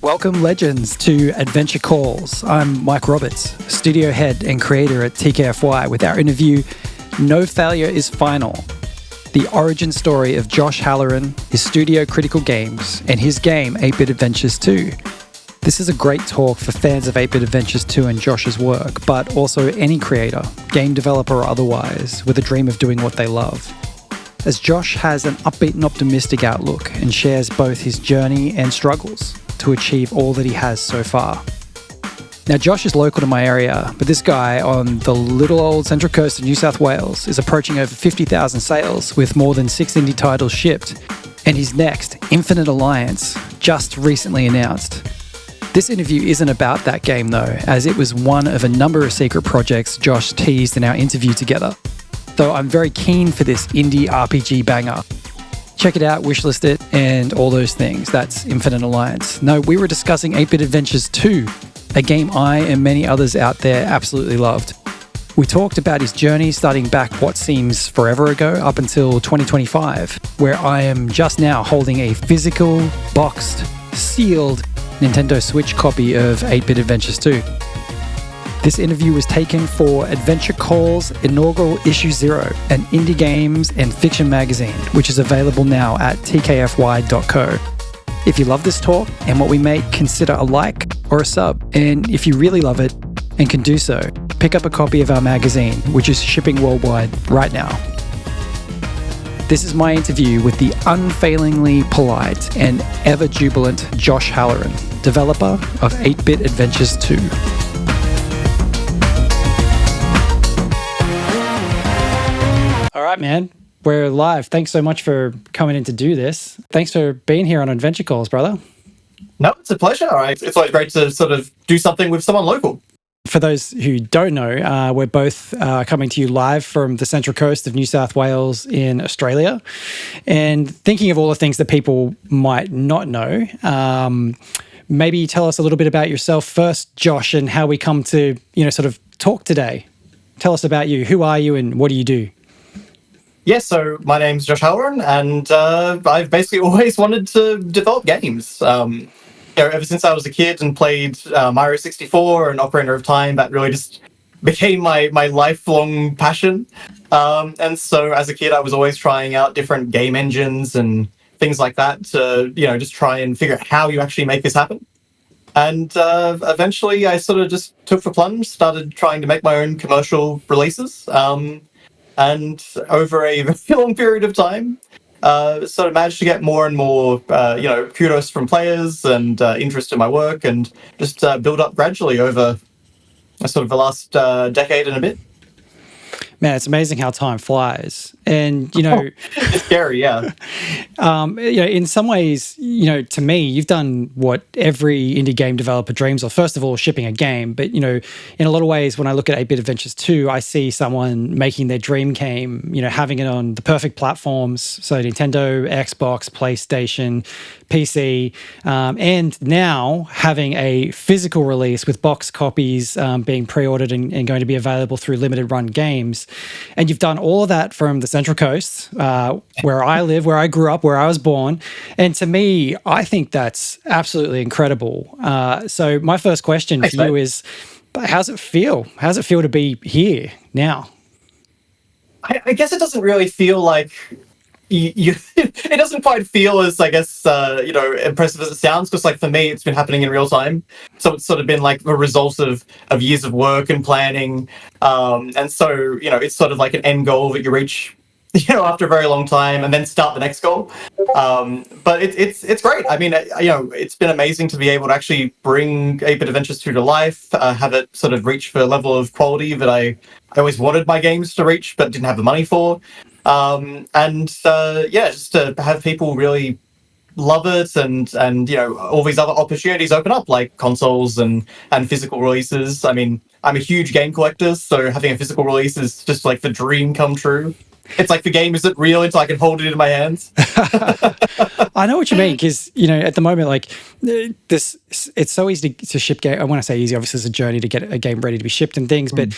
Welcome, legends, to Adventure Calls. I'm Mike Roberts, studio head and creator at TKFY, with our interview, No Failure is Final, the origin story of Josh Hallaran, his studio Critical Games, and his game 8-Bit Adventures 2. This is a great talk for fans of 8-Bit Adventures 2 and Josh's work, but also any creator, game developer or otherwise, with a dream of doing what they love. As Josh has an upbeat and optimistic outlook and shares both his journey and struggles to achieve all that he has so far. Now, Josh is local to my area, but this guy on the little old Central Coast of New South Wales is approaching over 50,000 sales with more than 6 indie titles shipped, and his next, Infinite Alliance, just recently announced. This interview isn't about that game though, as it was one of a number of secret projects Josh teased in our interview together. Though I'm very keen for this indie RPG banger. Check it out, wishlist it, and all those things. That's Infinite Alliance. No, we were discussing 8-Bit Adventures 2, a game I and many others out there absolutely loved. We talked about his journey starting back what seems forever ago up until 2025, where I am just now holding a physical, boxed, sealed Nintendo Switch copy of 8-Bit Adventures 2. This interview was taken for Adventure Calls Inaugural Issue 0, an indie games and fiction magazine, which is available now at tkfy.co. If you love this talk and what we make, consider a like or a sub. And if you really love it and can do so, pick up a copy of our magazine, which is shipping worldwide right now. This is my interview with the unfailingly polite and ever jubilant Josh Hallaran, developer of 8-Bit Adventures 2. All right, man. We're live. Thanks so much for coming in to do this. Thanks for being here on Adventure Calls, brother. No, it's a pleasure. It's always great to sort of do something with someone local. For those who don't know, we're both coming to you live from the Central Coast of New South Wales in Australia. And thinking of all the things that people might not know, maybe tell us a little bit about yourself first, Josh, and how we come to, sort of talk today. Tell us about you. Who are you and what do you do? Yeah, so my name's Josh Hallaran, and I've basically always wanted to develop games. Ever since I was a kid and played Mario 64 and Ocarina of Time, that really just became my lifelong passion. And so as a kid, I was always trying out different game engines and things like that to, just try and figure out how you actually make this happen. And eventually I sort of just took the plunge, started trying to make my own commercial releases. And over a very long period of time, sort of managed to get more and more, kudos from players and interest in my work, and just build up gradually over sort of the last decade and a bit. Man, it's amazing how time flies. And, it's scary, yeah. In some ways, to me, you've done what every indie game developer dreams of. First of all, shipping a game. But, in a lot of ways, when I look at 8-Bit Adventures 2, I see someone making their dream game, having it on the perfect platforms. So Nintendo, Xbox, PlayStation, PC, and now having a physical release with box copies being pre-ordered and going to be available through limited run games. And you've done all of that from the Central Coast, where I live, where I grew up, where I was born. And to me, I think that's absolutely incredible. So my first question for you is, how's it feel? How's it feel to be here now? I guess it doesn't really feel like it doesn't quite feel as, I guess, impressive as it sounds, because for me, it's been happening in real time. So it's sort of been like the result of years of work and planning. And so, it's sort of like an end goal that you reach, after a very long time, and then start the next goal. But it's great. I mean, it's been amazing to be able to actually bring 8-Bit Adventures 2 to life, have it sort of reach the level of quality that I always wanted my games to reach, but didn't have the money for. Just to have people really love it, and all these other opportunities open up, like consoles and physical releases. I mean, I'm a huge game collector, so having a physical release is just like the dream come true. It's like the game isn't real until I can hold it in my hands. I know what you mean, because at the moment, like this, it's so easy to ship game. I want to say easy, obviously, it's a journey to get a game ready to be shipped and things. But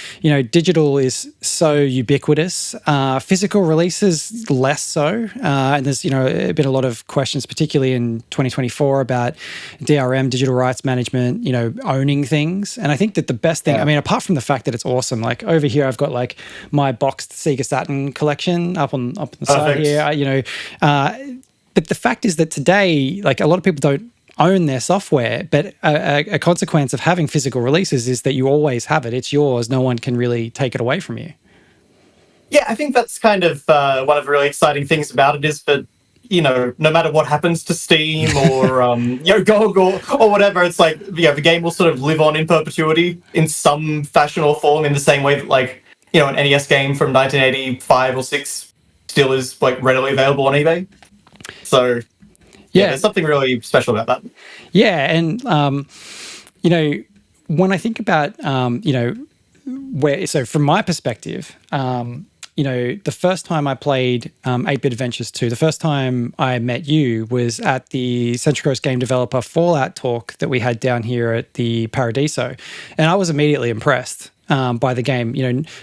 digital is so ubiquitous. Physical releases less so, and there's been a lot of questions, particularly in 2024, about DRM, digital rights management. Owning things, and I think that the best thing. I mean, apart from the fact that it's awesome, like over here, I've got like my boxed Sega Saturn collection up on the side here. But the fact is that today, like a lot of people don't own their software, but a consequence of having physical releases is that you always have it. It's yours. No one can really take it away from you. Yeah, I think that's kind of one of the really exciting things about it is that, no matter what happens to Steam or, GOG or whatever, it's like, the game will sort of live on in perpetuity in some fashion or form, in the same way that, like, an NES game from 1985 or 6 still is, like, readily available on eBay. So, there's something really special about that. Yeah, and, when I think about, so from my perspective, the first time I played 8-Bit Adventures 2, the first time I met you was at the Central Coast Game Developer Fallout talk that we had down here at the Paradiso. And I was immediately impressed by the game,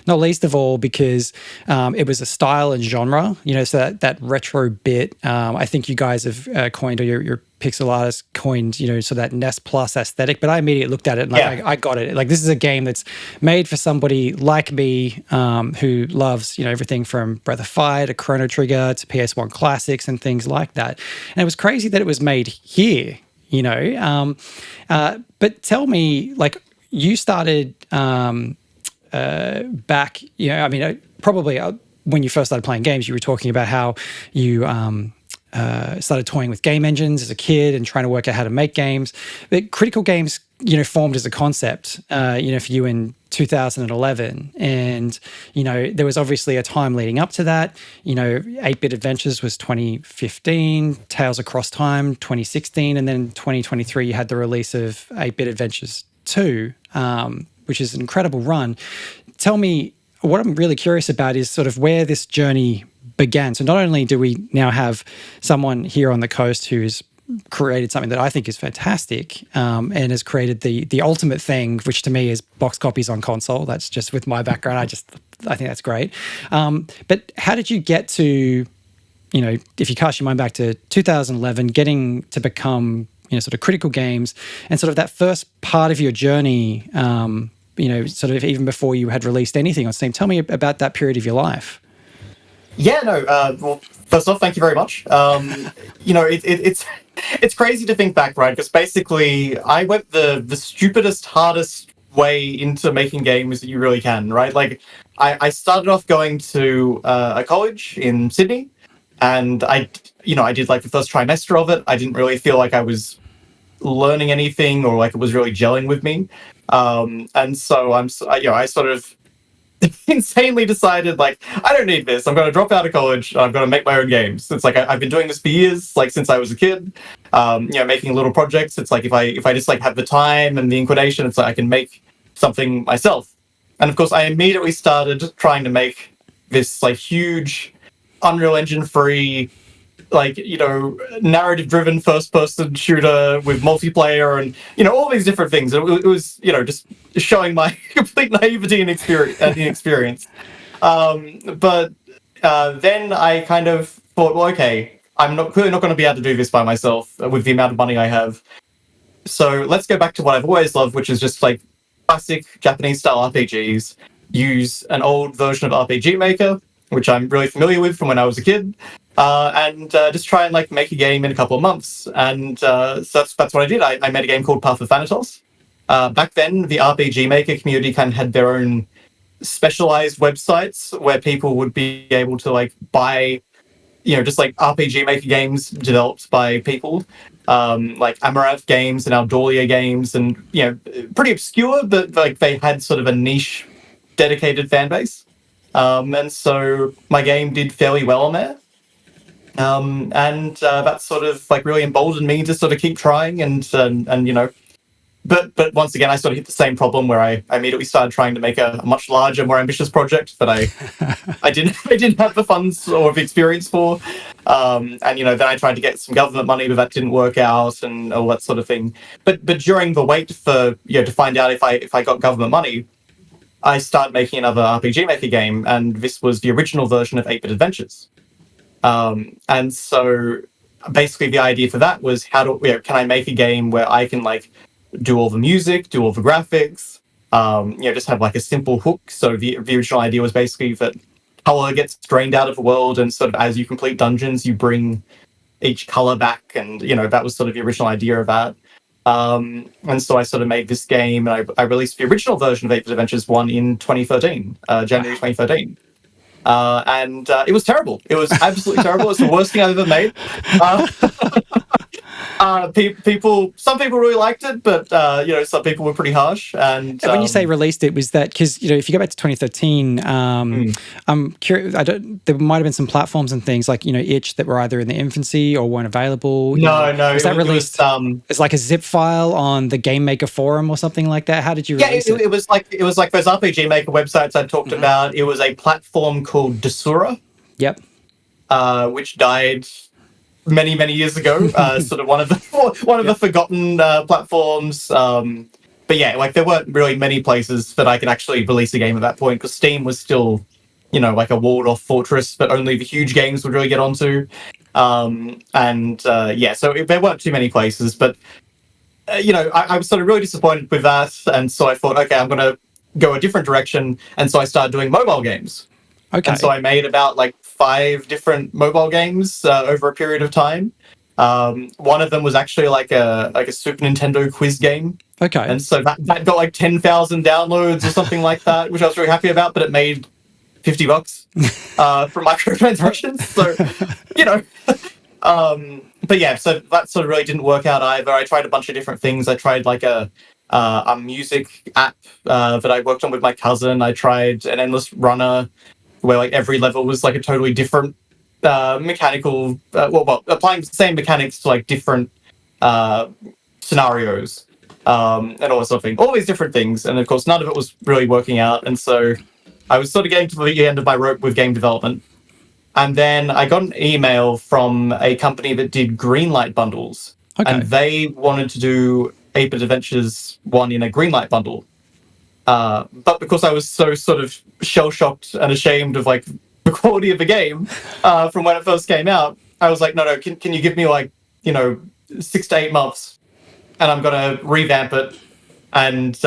not least of all because it was a style and genre, so that retro bit. I think you guys have coined, or your pixel artist coined, so that NES Plus aesthetic. But I immediately looked at it and I got it. Like, this is a game that's made for somebody like me who loves, everything from Breath of Fire to Chrono Trigger to PS1 classics and things like that. And it was crazy that it was made here, but tell me, like, you started back, probably when you first started playing games, you were talking about how you started toying with game engines as a kid and trying to work out how to make games. But Critical Games, formed as a concept, for you in 2011. And, there was obviously a time leading up to that. 8-Bit Adventures was 2015, Tales Across Time, 2016. And then 2023, you had the release of 8-Bit Adventures 2, which is an incredible run. Tell me, what I'm really curious about is sort of where this journey began. So not only do we now have someone here on the coast who's created something that I think is fantastic, and has created the ultimate thing, which to me is box copies on console. That's just with my background. I think that's great. But how did you get to, if you cast your mind back to 2011, getting to become, sort of Critical Games, and sort of that first part of your journey, sort of even before you had released anything on Steam? Tell me about that period of your life. Yeah, no. Well, first off, thank you very much. It's crazy to think back, right? Because basically, I went the stupidest, hardest way into making games that you really can, right? Like, I started off going to a college in Sydney, and I did like the first trimester of it. I didn't really feel like I was learning anything or like it was really gelling with me, and so I sort of insanely decided, like, I don't need this. I'm going to drop out of college. I'm going to make my own games. It's like I've been doing this for years, like since I was a kid. Making little projects. It's like if I just like have the time and the inclination, it's like I can make something myself. And of course, I immediately started trying to make this like huge Unreal Engine free, like, narrative-driven first-person shooter with multiplayer and, all these different things. It was, just showing my complete naivety and inexperience. But then I kind of thought, well, okay, I'm clearly not going to be able to do this by myself with the amount of money I have. So let's go back to what I've always loved, which is just like classic Japanese-style RPGs. Use an old version of RPG Maker, which I'm really familiar with from when I was a kid. And just try and like make a game in a couple of months. And so that's what I did. I made a game called Path of Thanatos. Back then, the RPG Maker community kind of had their own specialized websites where people would be able to like buy, just like RPG Maker games developed by people, like Amaranth Games and Aldolia Games, and pretty obscure, but like they had sort of a niche, dedicated fan base. And so my game did fairly well on there. And that sort of like really emboldened me to sort of keep trying and but once again, I sort of hit the same problem where I immediately started trying to make a much larger, more ambitious project that I didn't have the funds or the experience for. And then I tried to get some government money, but that didn't work out, and all that sort of thing. But during the wait for to find out if I got government money, I started making another RPG Maker game, and this was the original version of 8-Bit Adventures. And so basically the idea for that was can I make a game where I can do all the music, do all the graphics, just have a simple hook. So the original idea was basically that color gets drained out of the world, and sort of as you complete dungeons, you bring each color back, and that was sort of the original idea of that. And so I sort of made this game, and I released the original version of 8-Bit Adventures 1 in 2013, January 2013. And it was terrible. It was absolutely terrible. It's the worst thing I've ever made. Some people really liked it, but some people were pretty harsh. And when you say released it, was that because if you go back to 2013, I'm curious. There might have been some platforms and things like itch that were either in the infancy or weren't available. No. Was that released as like a zip file on the Game Maker forum or something like that? How did you release it? It was like those RPG Maker websites I talked about. It was a platform called Desura. Yep. Which died many years ago. Sort of one of the forgotten platforms. But yeah, there weren't really many places that I could actually release a game at that point, because Steam was still, a walled-off fortress that only the huge games would really get onto. So there weren't too many places. But I was sort of really disappointed with that, and so I thought, okay, I'm going to go a different direction, and so I started doing mobile games. Okay. And so I made about 5 different mobile games over a period of time. One of them was actually like a Super Nintendo quiz game. Okay. And so that got 10,000 downloads or something like that, which I was really happy about, but it made $50 from microtransactions. So, but yeah, so that sort of really didn't work out either. I tried a bunch of different things. I tried a music app that I worked on with my cousin. I tried an endless runner where every level was a totally different mechanical, applying the same mechanics to different scenarios, and all that sort of thing. All these different things, and of course none of it was really working out. And so I was sort of getting to the end of my rope with game development. And then I got an email from a company that did Greenlight bundles. Okay. And they wanted to do 8-Bit Adventures 1 in a Greenlight bundle. But because I was so sort of shell-shocked and ashamed of the quality of the game from when it first came out, I was like, no, can you give me 6 to 8 months, and I'm going to revamp it and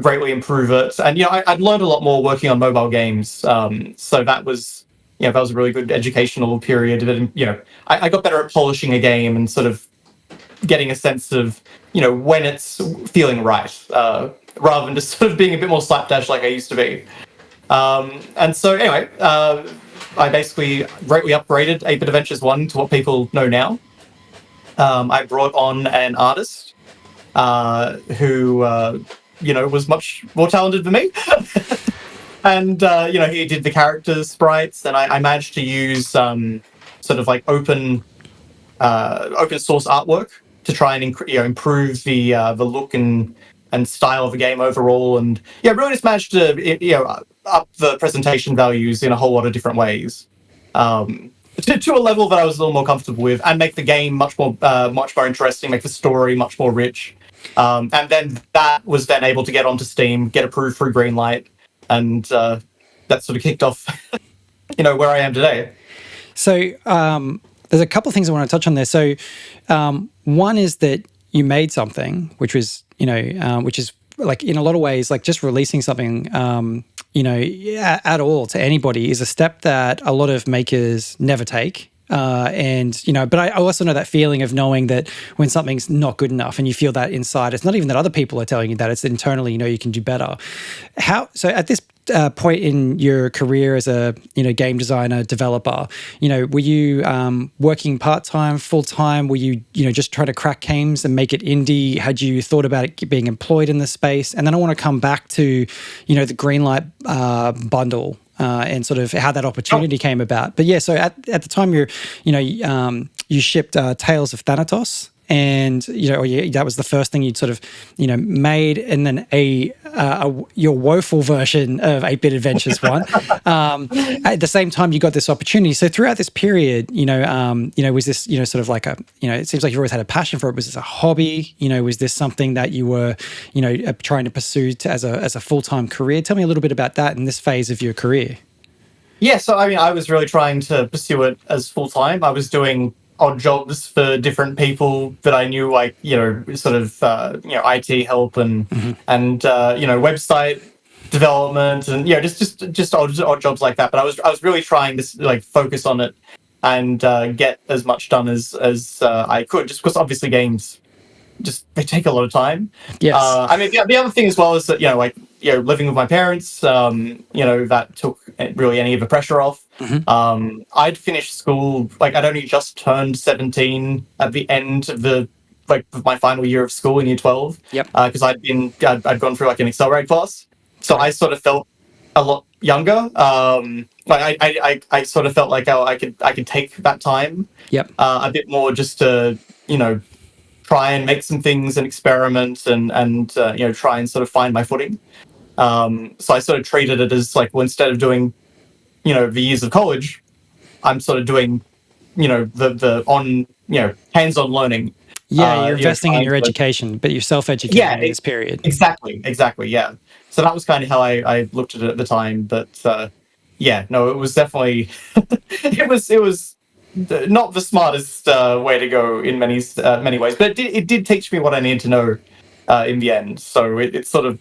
greatly improve it. And I'd learned a lot more working on mobile games, so that was that was a really good educational period. And I got better at polishing a game and sort of getting a sense of when it's feeling right, rather than just sort of being a bit more slapdash like I used to be. And so anyway, I basically greatly upgraded 8-Bit Adventures 1 to what people know now. I brought on an artist who was much more talented than me. And he did the character sprites, and I managed to use sort of open source artwork to try and improve the look and style of the game overall, and really just managed to up the presentation values in a whole lot of different ways, to a level that I was a little more comfortable with, and make the game much more interesting, make the story much more rich, and then that was then able to get onto Steam, get approved through Greenlight, and that sort of kicked off where I am today. So there's a couple of things I want to touch on there. So one is that you made something which was which is in a lot of ways just releasing something at all to anybody is a step that a lot of makers never take. But I also know that feeling of knowing that when something's not good enough, and you feel that inside, it's not even that other people are telling you that, it's that internally you can do better. So at this point in your career as a game designer, developer, were you working part-time, full-time? Were you just trying to crack games and make it indie? Had you thought about it being employed in the space? And then I want to come back to the Greenlight bundle and sort of how that opportunity came about. But yeah, so at the time you shipped Tales of Thanatos. and that was the first thing you'd sort of made, and then your woeful version of 8-Bit Adventures 1. At the same time, you got this opportunity. So throughout this period, was this sort of like it seems like you've always had a passion for it. Was this a hobby? Was this something that you were trying to pursue as a full-time career? Tell me a little bit about that in this phase of your career. Yeah, so I mean, I was really trying to pursue it as full-time. I was doing odd jobs for different people that I knew, like, sort of, IT help and website development and, just odd jobs like that. But I was really trying to, like, focus on it and get as much done as I could, just because obviously games they take a lot of time. Yes. I mean, the other thing as well is that, living with my parents, that took really any of the pressure off. Mm-hmm. I'd finished school, like, I'd only just turned 17 at the end of my final year of school in year 12. Yep. Because I'd gone through, like, an accelerated class. So I sort of felt a lot younger. I sort of felt like I could take that time. Yep. A bit more just to, try and make some things and experiment and try and sort of find my footing. So I sort of treated it as like, well, instead of doing, the years of college, I'm sort of doing, the on, hands-on learning. Yeah, you're investing in your education, but you're self-educating in this period. Exactly, yeah. So that was kind of how I looked at it at the time. But it was definitely it was not the smartest way to go in many ways, but it did teach me what I needed to know in the end. So it sort of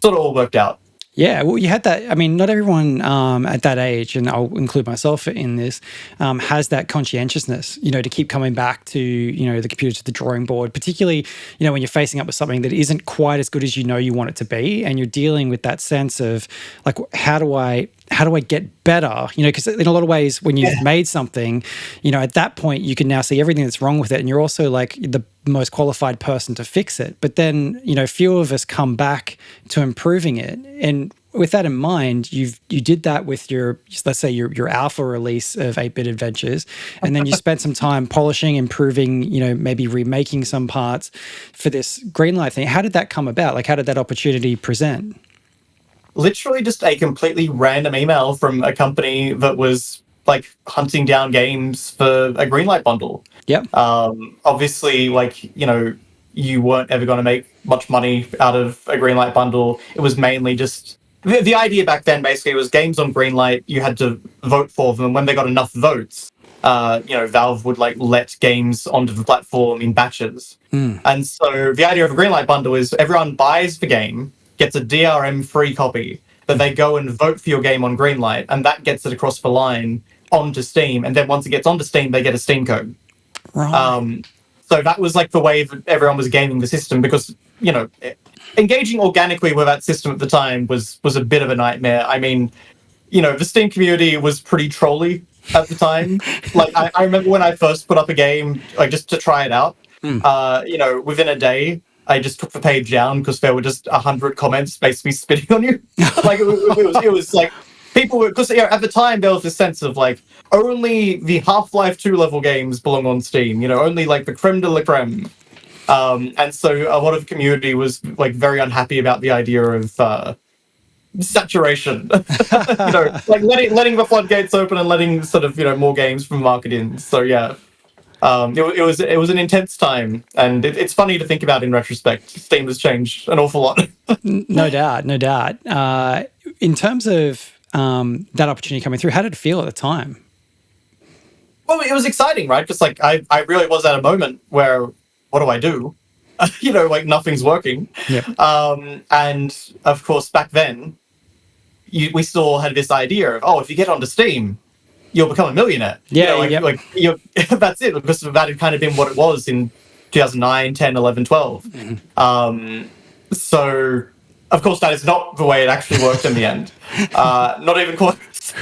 all worked out. Yeah, well, you had that. I mean, not everyone at that age, and I'll include myself in this, has that conscientiousness, to keep coming back to, the computer, to the drawing board, particularly, when you're facing up with something that isn't quite as good as you want it to be, and you're dealing with that sense of, like, how do I get better? Because in a lot of ways, when you've made something, at that point, you can now see everything that's wrong with it, and you're also like the most qualified person to fix it. But then, few of us come back to improving it. And with that in mind, you did that with your, let's say, your alpha release of 8-Bit Adventures, and then you spent some time polishing, improving, maybe remaking some parts for this Greenlight thing. How did that come about? Like, how did that opportunity present? Literally just a completely random email from a company that was, like, hunting down games for a Greenlight bundle. Yep. Obviously, like, you weren't ever going to make much money out of a Greenlight bundle. It was mainly just the idea back then. Basically, was games on Greenlight. You had to vote for them, and when they got enough votes, Valve would, like, let games onto the platform in batches. And so the idea of a Greenlight bundle is everyone buys the game, gets a DRM free copy, that they go and vote for your game on Greenlight, and that gets it across the line onto Steam. And then once it gets onto Steam, they get a Steam code. Right. So that was, like, the way that everyone was gaming the system, because, engaging organically with that system at the time was a bit of a nightmare. I mean, the Steam community was pretty trolly at the time. Like, I remember when I first put up a game, like, just to try it out, within a day, I just took the page down because there were just 100 comments basically spitting on you. Like, it was like, people were, because at the time there was this sense of, like, only the Half-Life 2 level games belong on Steam, only, like, the creme de la creme. And so a lot of the community was, like, very unhappy about the idea of saturation. Like, letting the floodgates open and letting sort of, more games from the market in. So yeah. It was an intense time, and it's funny to think about in retrospect. Steam has changed an awful lot. No doubt. In terms of that opportunity coming through, how did it feel at the time? Well, it was exciting, right? Because, like, I really was at a moment where, what do I do? Like, nothing's working. Yep. And of course, back then, we still had this idea of, if you get onto Steam, you'll become a millionaire. That's it, because that had kind of been what it was in 2009, 10, 11, 12. Mm-hmm. So, of course, that is not the way it actually worked in the end. Not even close.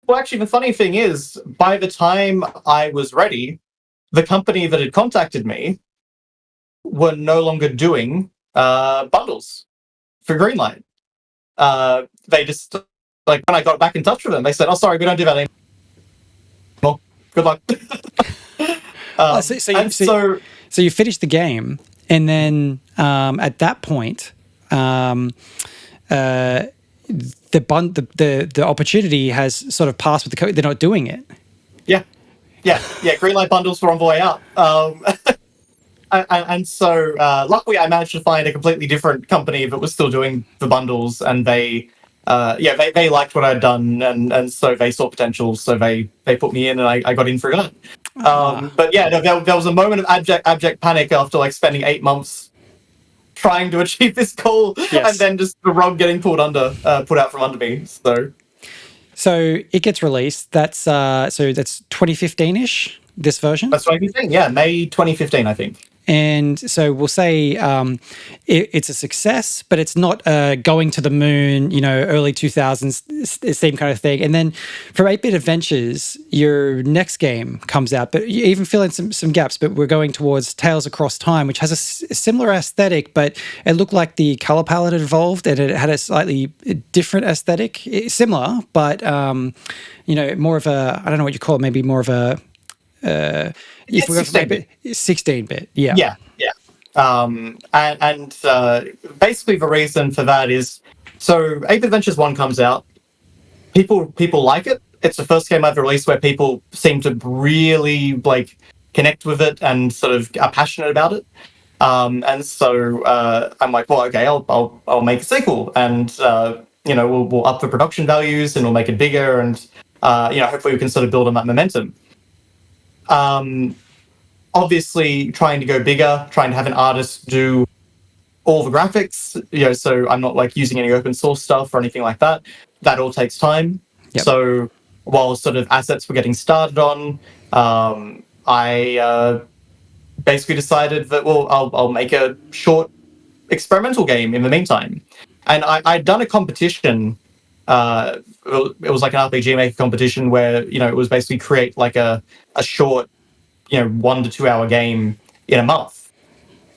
Well, actually, the funny thing is, by the time I was ready, the company that had contacted me were no longer doing bundles for Greenlight. They just, like, when I got back in touch with them, they said, "Oh, sorry, we don't do that anymore. Good luck." Oh, so you finished the game, and then at that point, the opportunity has sort of passed with the code. They're not doing it. Yeah. Greenlight bundles were on the way out. And so luckily I managed to find a completely different company that was still doing the bundles, and they liked what I'd done, and so they saw potential, so they put me in, and I got in through that. But yeah, no, there was a moment of abject panic after like spending 8 months trying to achieve this goal, Yes. and then just the rug getting put out from under me. So it gets released. That's 2015-ish, this version? That's what I'm saying. Yeah, May 2015, I think. And so we'll say it's a success, but it's not going to the moon, early 2000s, same kind of thing. And then for 8-Bit Adventures, your next game comes out, but you even fill in some gaps. But we're going towards Tales Across Time, which has a similar aesthetic, but it looked like the color palette had evolved, and it had a slightly different aesthetic. Similar, but more of a, I don't know what you call it, maybe more of a... If we 16-bit, yeah. And basically the reason for that is, so 8-Bit Adventures 1 comes out, people like it. It's the first game I've released where people seem to really like connect with it and sort of are passionate about it. And so I'm like, well, okay, I'll make a sequel, and we'll up the production values, and we'll make it bigger, and hopefully we can sort of build on that momentum. Obviously trying to go bigger, trying to have an artist do all the graphics, so I'm not like using any open source stuff or anything like that. That all takes time. Yep. So while sort of assets were getting started on, I basically decided that, well, I'll make a short experimental game in the meantime. And I'd done a competition. It was like an RPG maker competition where, it was basically create like a short, 1 to 2 hour game in a month.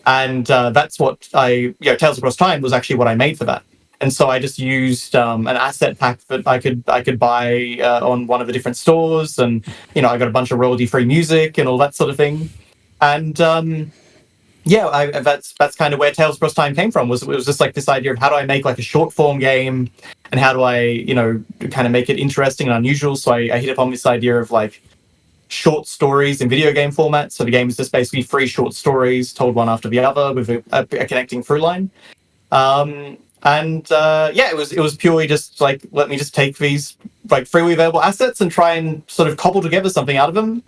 And that's what Tales Across Time was actually what I made for that. And so I just used an asset pack that I could buy on one of the different stores, and I got a bunch of royalty-free music and all that sort of thing. And that's kind of where Tales Across Time came from. It was just like this idea of how do I make like a short form game, and how do I kind of make it interesting and unusual. So I hit upon this idea of like short stories in video game format. So the game is just basically 3 short stories told one after the other with a connecting through line. It was purely just like, let me just take these like freely available assets and try and sort of cobble together something out of them.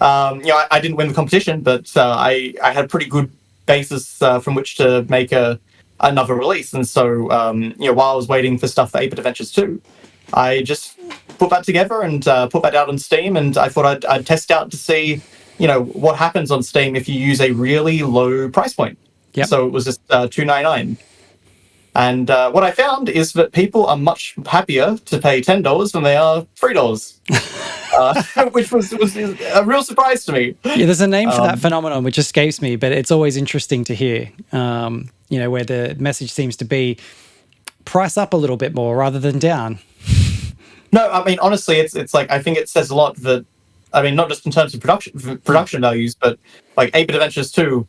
I didn't win the competition, but I had a pretty good basis from which to make another release. And so, while I was waiting for stuff for 8-Bit Adventures 2, I just put that together and put that out on Steam. And I thought I'd test out to see, what happens on Steam if you use a really low price point. Yep. So it was just $2.99. And what I found is that people are much happier to pay $10 than they are $3, which was a real surprise to me. Yeah, there's a name for that phenomenon, which escapes me, but it's always interesting to hear, where the message seems to be price up a little bit more rather than down. No, I mean, honestly, it's like, I think it says a lot that, I mean, not just in terms of production values, but like 8-Bit Adventures 2,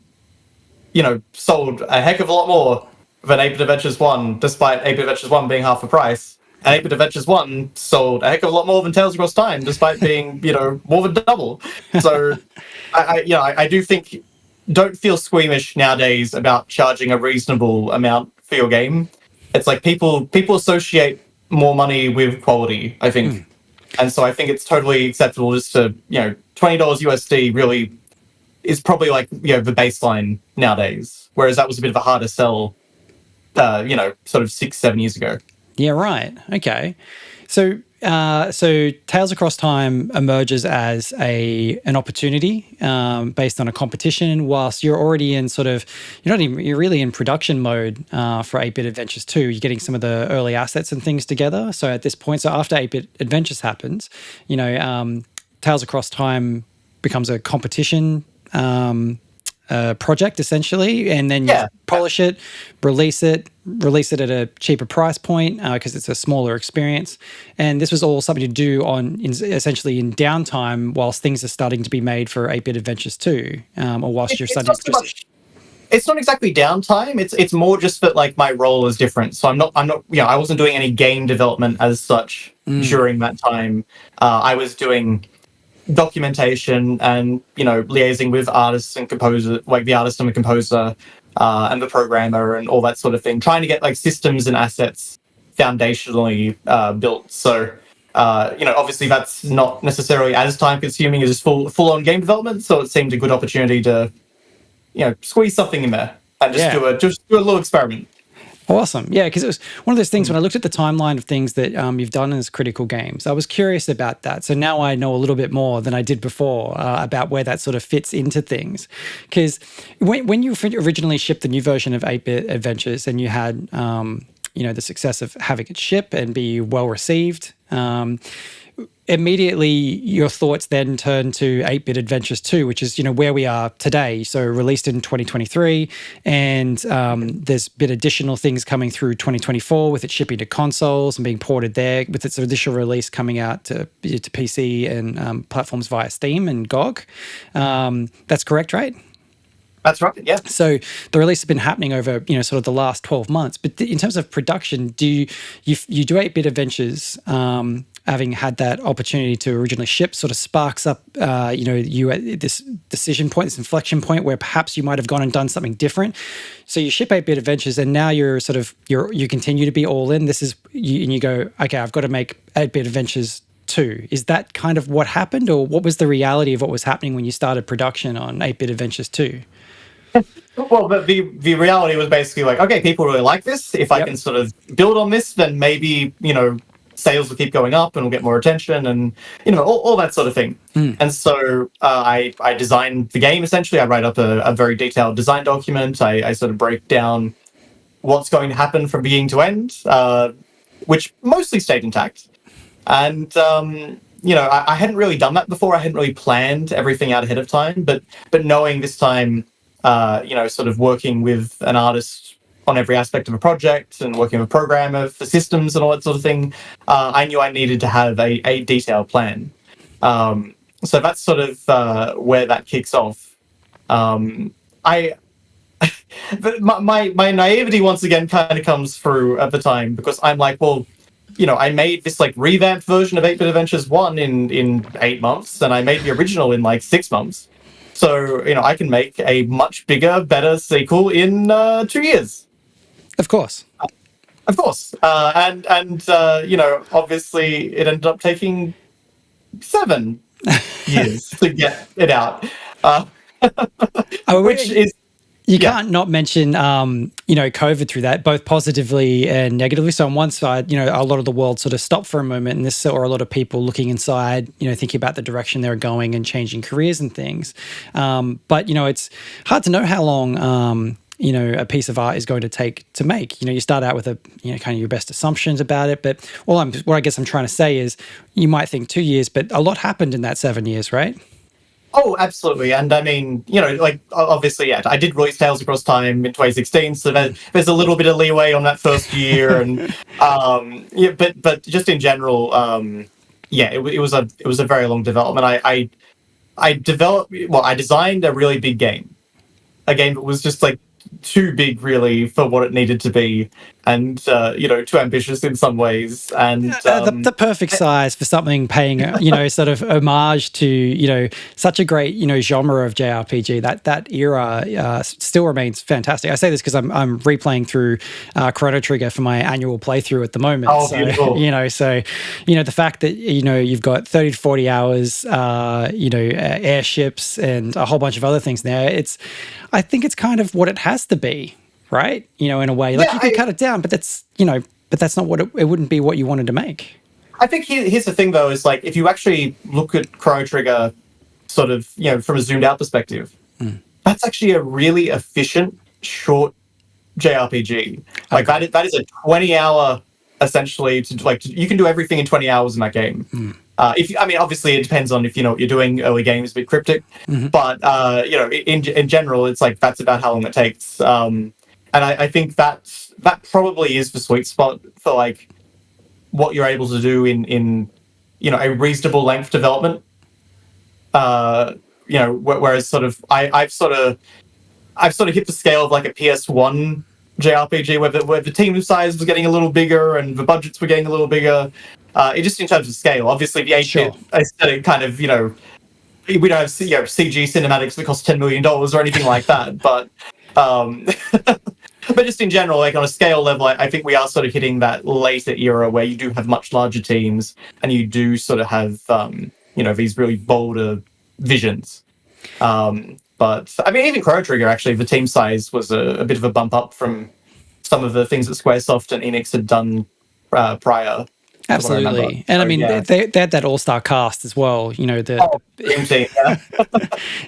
sold a heck of a lot more than 8-Bit Adventures 1, despite 8-Bit Adventures 1 being half the price. And 8-Bit Adventures 1 sold a heck of a lot more than Tales Across Time, despite being, more than double. So, I do think, don't feel squeamish nowadays about charging a reasonable amount for your game. It's like people associate more money with quality, I think. And so I think it's totally acceptable just to, $20 USD really is probably like, the baseline nowadays. Whereas that was a bit of a harder sell, sort of 6-7 years ago. Yeah, right. Okay. So Tales Across Time emerges as an opportunity based on a competition, whilst you're already in you're really in production mode for 8-Bit Adventures 2. You're getting some of the early assets and things together. So at this point, after 8-Bit Adventures happens, Tales Across Time becomes a competition project essentially, and then you Yeah. polish it, release it at a cheaper price point because it's a smaller experience. And this was all something to do essentially in downtime whilst things are starting to be made for 8-Bit Adventures 2, or whilst you're It's starting not so much. It's not exactly downtime. It's more just that like my role is different. So I'm not I wasn't doing any game development as such during that time. I was doing documentation and liaising with artists and composer, like the artist and the composer, and the programmer and all that sort of thing, trying to get like systems and assets foundationally built. So obviously that's not necessarily as time consuming as full on game development. So it seemed a good opportunity to squeeze something in there and just do a little experiment. Awesome. Yeah, because it was one of those things when I looked at the timeline of things that you've done as critical games, I was curious about that. So now I know a little bit more than I did before about where that sort of fits into things. Because when you originally shipped the new version of 8-Bit Adventures and you had, the success of having it ship and be well received, immediately your thoughts then turn to 8-Bit Adventures 2, which is where we are today. So released in 2023, and there's been additional things coming through 2024 with it shipping to consoles and being ported there, with its initial release coming out to PC and platforms via Steam and GOG. That's correct, right? That's right, yeah. So the release has been happening over, sort of the last 12 months. But in terms of production, you do 8-Bit Adventures, having had that opportunity to originally ship, sort of sparks up, you at this decision point, this inflection point where perhaps you might have gone and done something different. So you ship 8-Bit Adventures, and now you continue to be all in. And you go, okay, I've got to make 8-Bit Adventures 2. Is that kind of what happened, or what was the reality of what was happening when you started production on 8-Bit Adventures 2? Well, but the reality was basically like, okay, people really like this. If I can sort of build on this, then maybe, sales will keep going up and we'll get more attention and, all that sort of thing. And so I designed the game, essentially. I write up a very detailed design document. I sort of break down what's going to happen from beginning to end, which mostly stayed intact. And, I hadn't really done that before. I hadn't really planned everything out ahead of time, but knowing this time, sort of working with an artist on every aspect of a project and working with a programmer for systems and all that sort of thing, I knew I needed to have a detailed plan. So that's sort of where that kicks off. My naivety once again kind of comes through at the time, because I'm like, well, I made this like revamped version of 8-Bit Adventures 1 in 8 months, and I made the original in like 6 months. So, I can make a much bigger, better sequel in 2 years. Of course. Of course. And obviously it ended up taking 7 years to get it out. Which is... You can't not mention, COVID through that, both positively and negatively. So on one side, a lot of the world sort of stopped for a moment, and this saw a lot of people looking inside, thinking about the direction they're going and changing careers and things. But, it's hard to know how long, a piece of art is going to take to make. You start out with kind of your best assumptions about it. But what I guess I'm trying to say is you might think 2 years, but a lot happened in that 7 years, right? Oh, absolutely. And I mean, obviously, I did release Tales Across Time in 2016, so there's a little bit of leeway on that first year. And but just in general, it was a very long development. I designed a really big game, a game that was just like too big really for what it needed to be, and too ambitious in some ways, and the perfect size for something paying sort of homage to such a great genre of JRPG. That era still remains fantastic. I say this because I'm replaying through Chrono Trigger for my annual playthrough at the moment. Oh, beautiful. The fact that you've got 30 to 40 hours, airships and a whole bunch of other things there. I think it's kind of what it has to be, right? In a way, like you can cut it down, but that's not what it wouldn't be what you wanted to make. I think here's the thing though, is like if you actually look at Chrono Trigger sort of, from a zoomed out perspective, that's actually a really efficient, short JRPG. Like that is a 20-hour essentially you can do everything in 20 hours in that game. I mean, obviously, it depends on if you know what you're doing. Early game is a bit cryptic, but you know, in general, it's like that's about how long it takes. And I think that probably is the sweet spot for like what you're able to do in you know a reasonable length development. You know, whereas sort of I've sort of hit the scale of like a PS1 JRPG where the team size was getting a little bigger and the budgets were getting a little bigger. It just in terms of scale, obviously the 8-bit aesthetic kind of, you know, we don't have you know, CG cinematics that cost $10 million or anything like that, but but just in general, like on a scale level, I think we are sort of hitting that later era where you do have much larger teams and you do sort of have you know, these really bolder visions. But I mean, even Chrono Trigger, actually, the team size was a bit of a bump up from some of the things that SquareSoft and Enix had done prior. Absolutely. And so, I mean, they had that all-star cast as well, you know, dream team, yeah.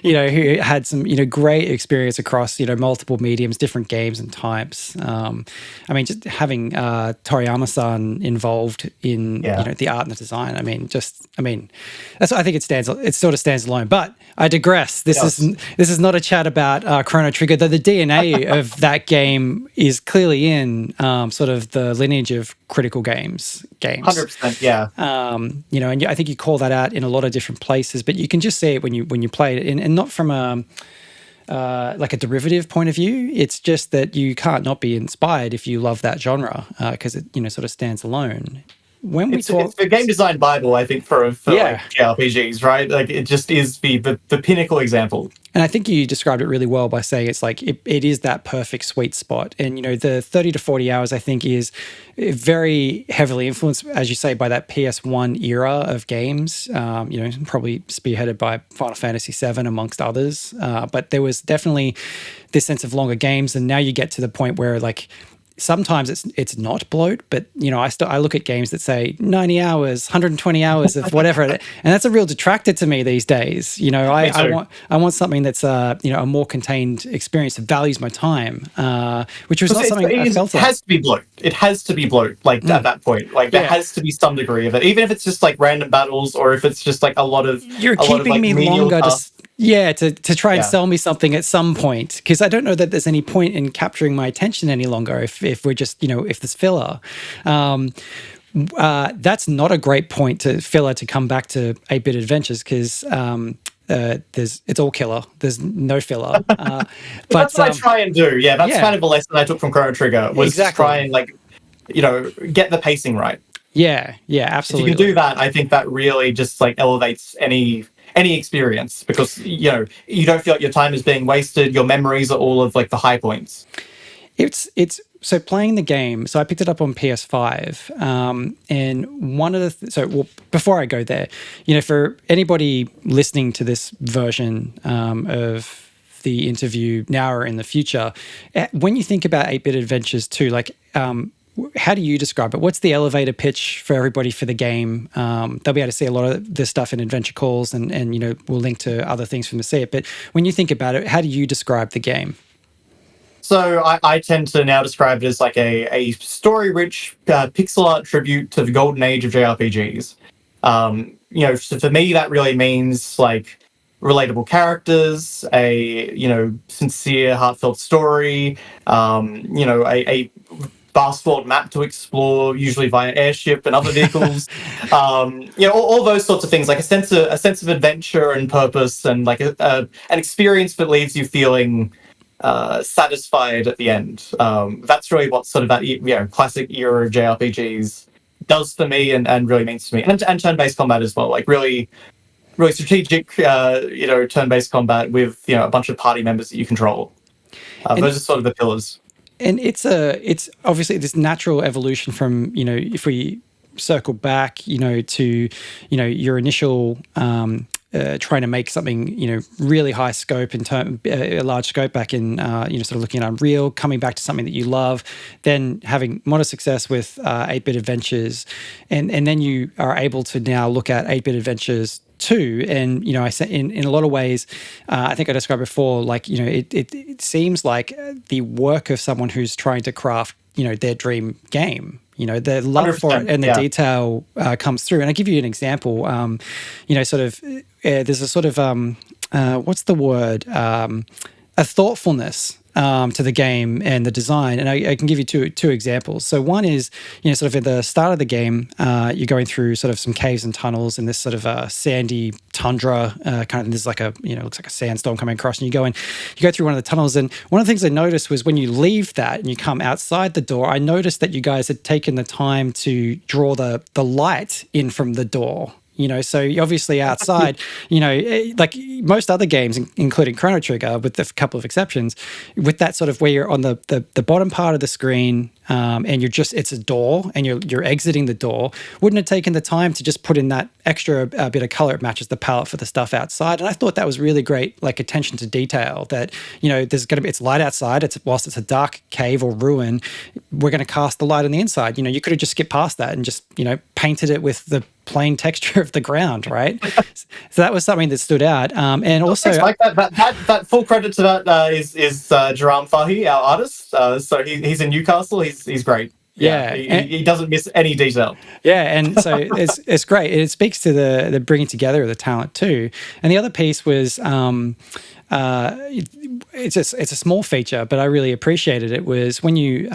You know, who had some, you know, great experience across, you know, multiple mediums, different games and types. I mean, just having Toriyama-san involved in, you know, the art and the design. I mean, that's what I think it sort of stands alone. But I digress. This is not a chat about Chrono Trigger, though the DNA of that game is clearly in sort of the lineage of critical games. 100%, yeah. You know, and I think you call that out in a lot of different places, but you can just see it when you play it, and not from a like a derivative point of view. It's just that you can't not be inspired if you love that genre because it, you know, sort of stands alone. When it's a game design bible, I think, for like JRPGs, right? Like it just is the pinnacle example. And I think you described it really well by saying it's like it is that perfect sweet spot. And you know, the 30 to 40 hours I think is very heavily influenced, as you say, by that PS1 era of games. You know, probably spearheaded by Final Fantasy VII amongst others. But there was definitely this sense of longer games, and now you get to the point where like sometimes it's not bloat, but you know, I look at games that say 90 hours, 120 hours of whatever, and that's a real detractor to me these days. You know, I want something that's you know, a more contained experience that values my time, which was not something I felt like. It has to be bloat. It has to be bloat. Like at that point, like there has to be some degree of it, even if it's just like random battles or if it's just like a lot of me longer to try and sell me something at some point, because I don't know that there's any point in capturing my attention any longer if we're just, you know, if there's filler. That's not a great point to filler to come back to 8-bit adventures, because it's all killer. There's no filler. But that's what I try and do. Yeah, that's kind of a lesson I took from Chrono Trigger, was to try and like, you know, get the pacing right. Yeah, absolutely. If you can do that, I think that really just like elevates any experience, because you know, you don't feel like your time is being wasted. Your memories are all of like the high points. It's so playing the game. So I picked it up on PS5, and one of the before I go there, you know, for anybody listening to this version of the interview now or in the future, when you think about 8-bit adventures too, like how do you describe it? What's the elevator pitch for everybody for the game? They'll be able to see a lot of this stuff in Adventure Calls, and you know, we'll link to other things from the see it. But when you think about it, how do you describe the game? So I tend to now describe it as like a story-rich pixel art tribute to the golden age of JRPGs. You know, so for me, that really means like relatable characters, a, you know, sincere, heartfelt story, you know, a vast world map to explore, usually via airship and other vehicles. You know, all those sorts of things, like a sense of adventure and purpose, and like an experience that leaves you feeling satisfied at the end. That's really what sort of that, you know, classic era of JRPGs does for me, and really means to me. And turn-based combat as well, like really strategic, you know, turn-based combat with, you know, a bunch of party members that you control. Those are sort of the pillars. And it's obviously this natural evolution from, you know, if we circle back, you know, to, you know, your initial trying to make something, you know, really high scope in a large scope back in, you know, sort of looking at Unreal, coming back to something that you love, then having modest success with 8-bit adventures, and then you are able to now look at 8-bit adventures too. And, you know, I said in a lot of ways, I think I described before, like, you know, it seems like the work of someone who's trying to craft, you know, their dream game. The love for it 100%, and the yeah. detail comes through. And I'll give you an example. There's a sort of what's the word? A thoughtfulness to the game and the design. And I can give you two examples. So one is, sort of at the start of the game, you're going through sort of some caves and tunnels in this sort of sandy tundra kind of. There's like looks like a sandstorm coming across, and you go through one of the tunnels. And one of the things I noticed was when you leave that and you come outside the door, I noticed that you guys had taken the time to draw the light in from the door. So you're obviously outside, like most other games, including Chrono Trigger, with a couple of exceptions, with that sort of where you're on the bottom part of the screen and it's a door and you're exiting the door. Wouldn't have taken the time to just put in that extra bit of color. It matches the palette for the stuff outside. And I thought that was really great, like attention to detail that, it's light outside. Whilst it's a dark cave or ruin, we're going to cast the light on the inside. You could have just skipped past that and just, painted it with the plain texture of the ground, right? So that was something that stood out. And also, like that full credit to that is Jaram Fahy, our artist. So he's in Newcastle. He's great. Yeah, he doesn't miss any detail. Yeah, and so it's great. It speaks to the bringing together of the talent too. And the other piece was, it's a small feature, but I really appreciated it. Was when you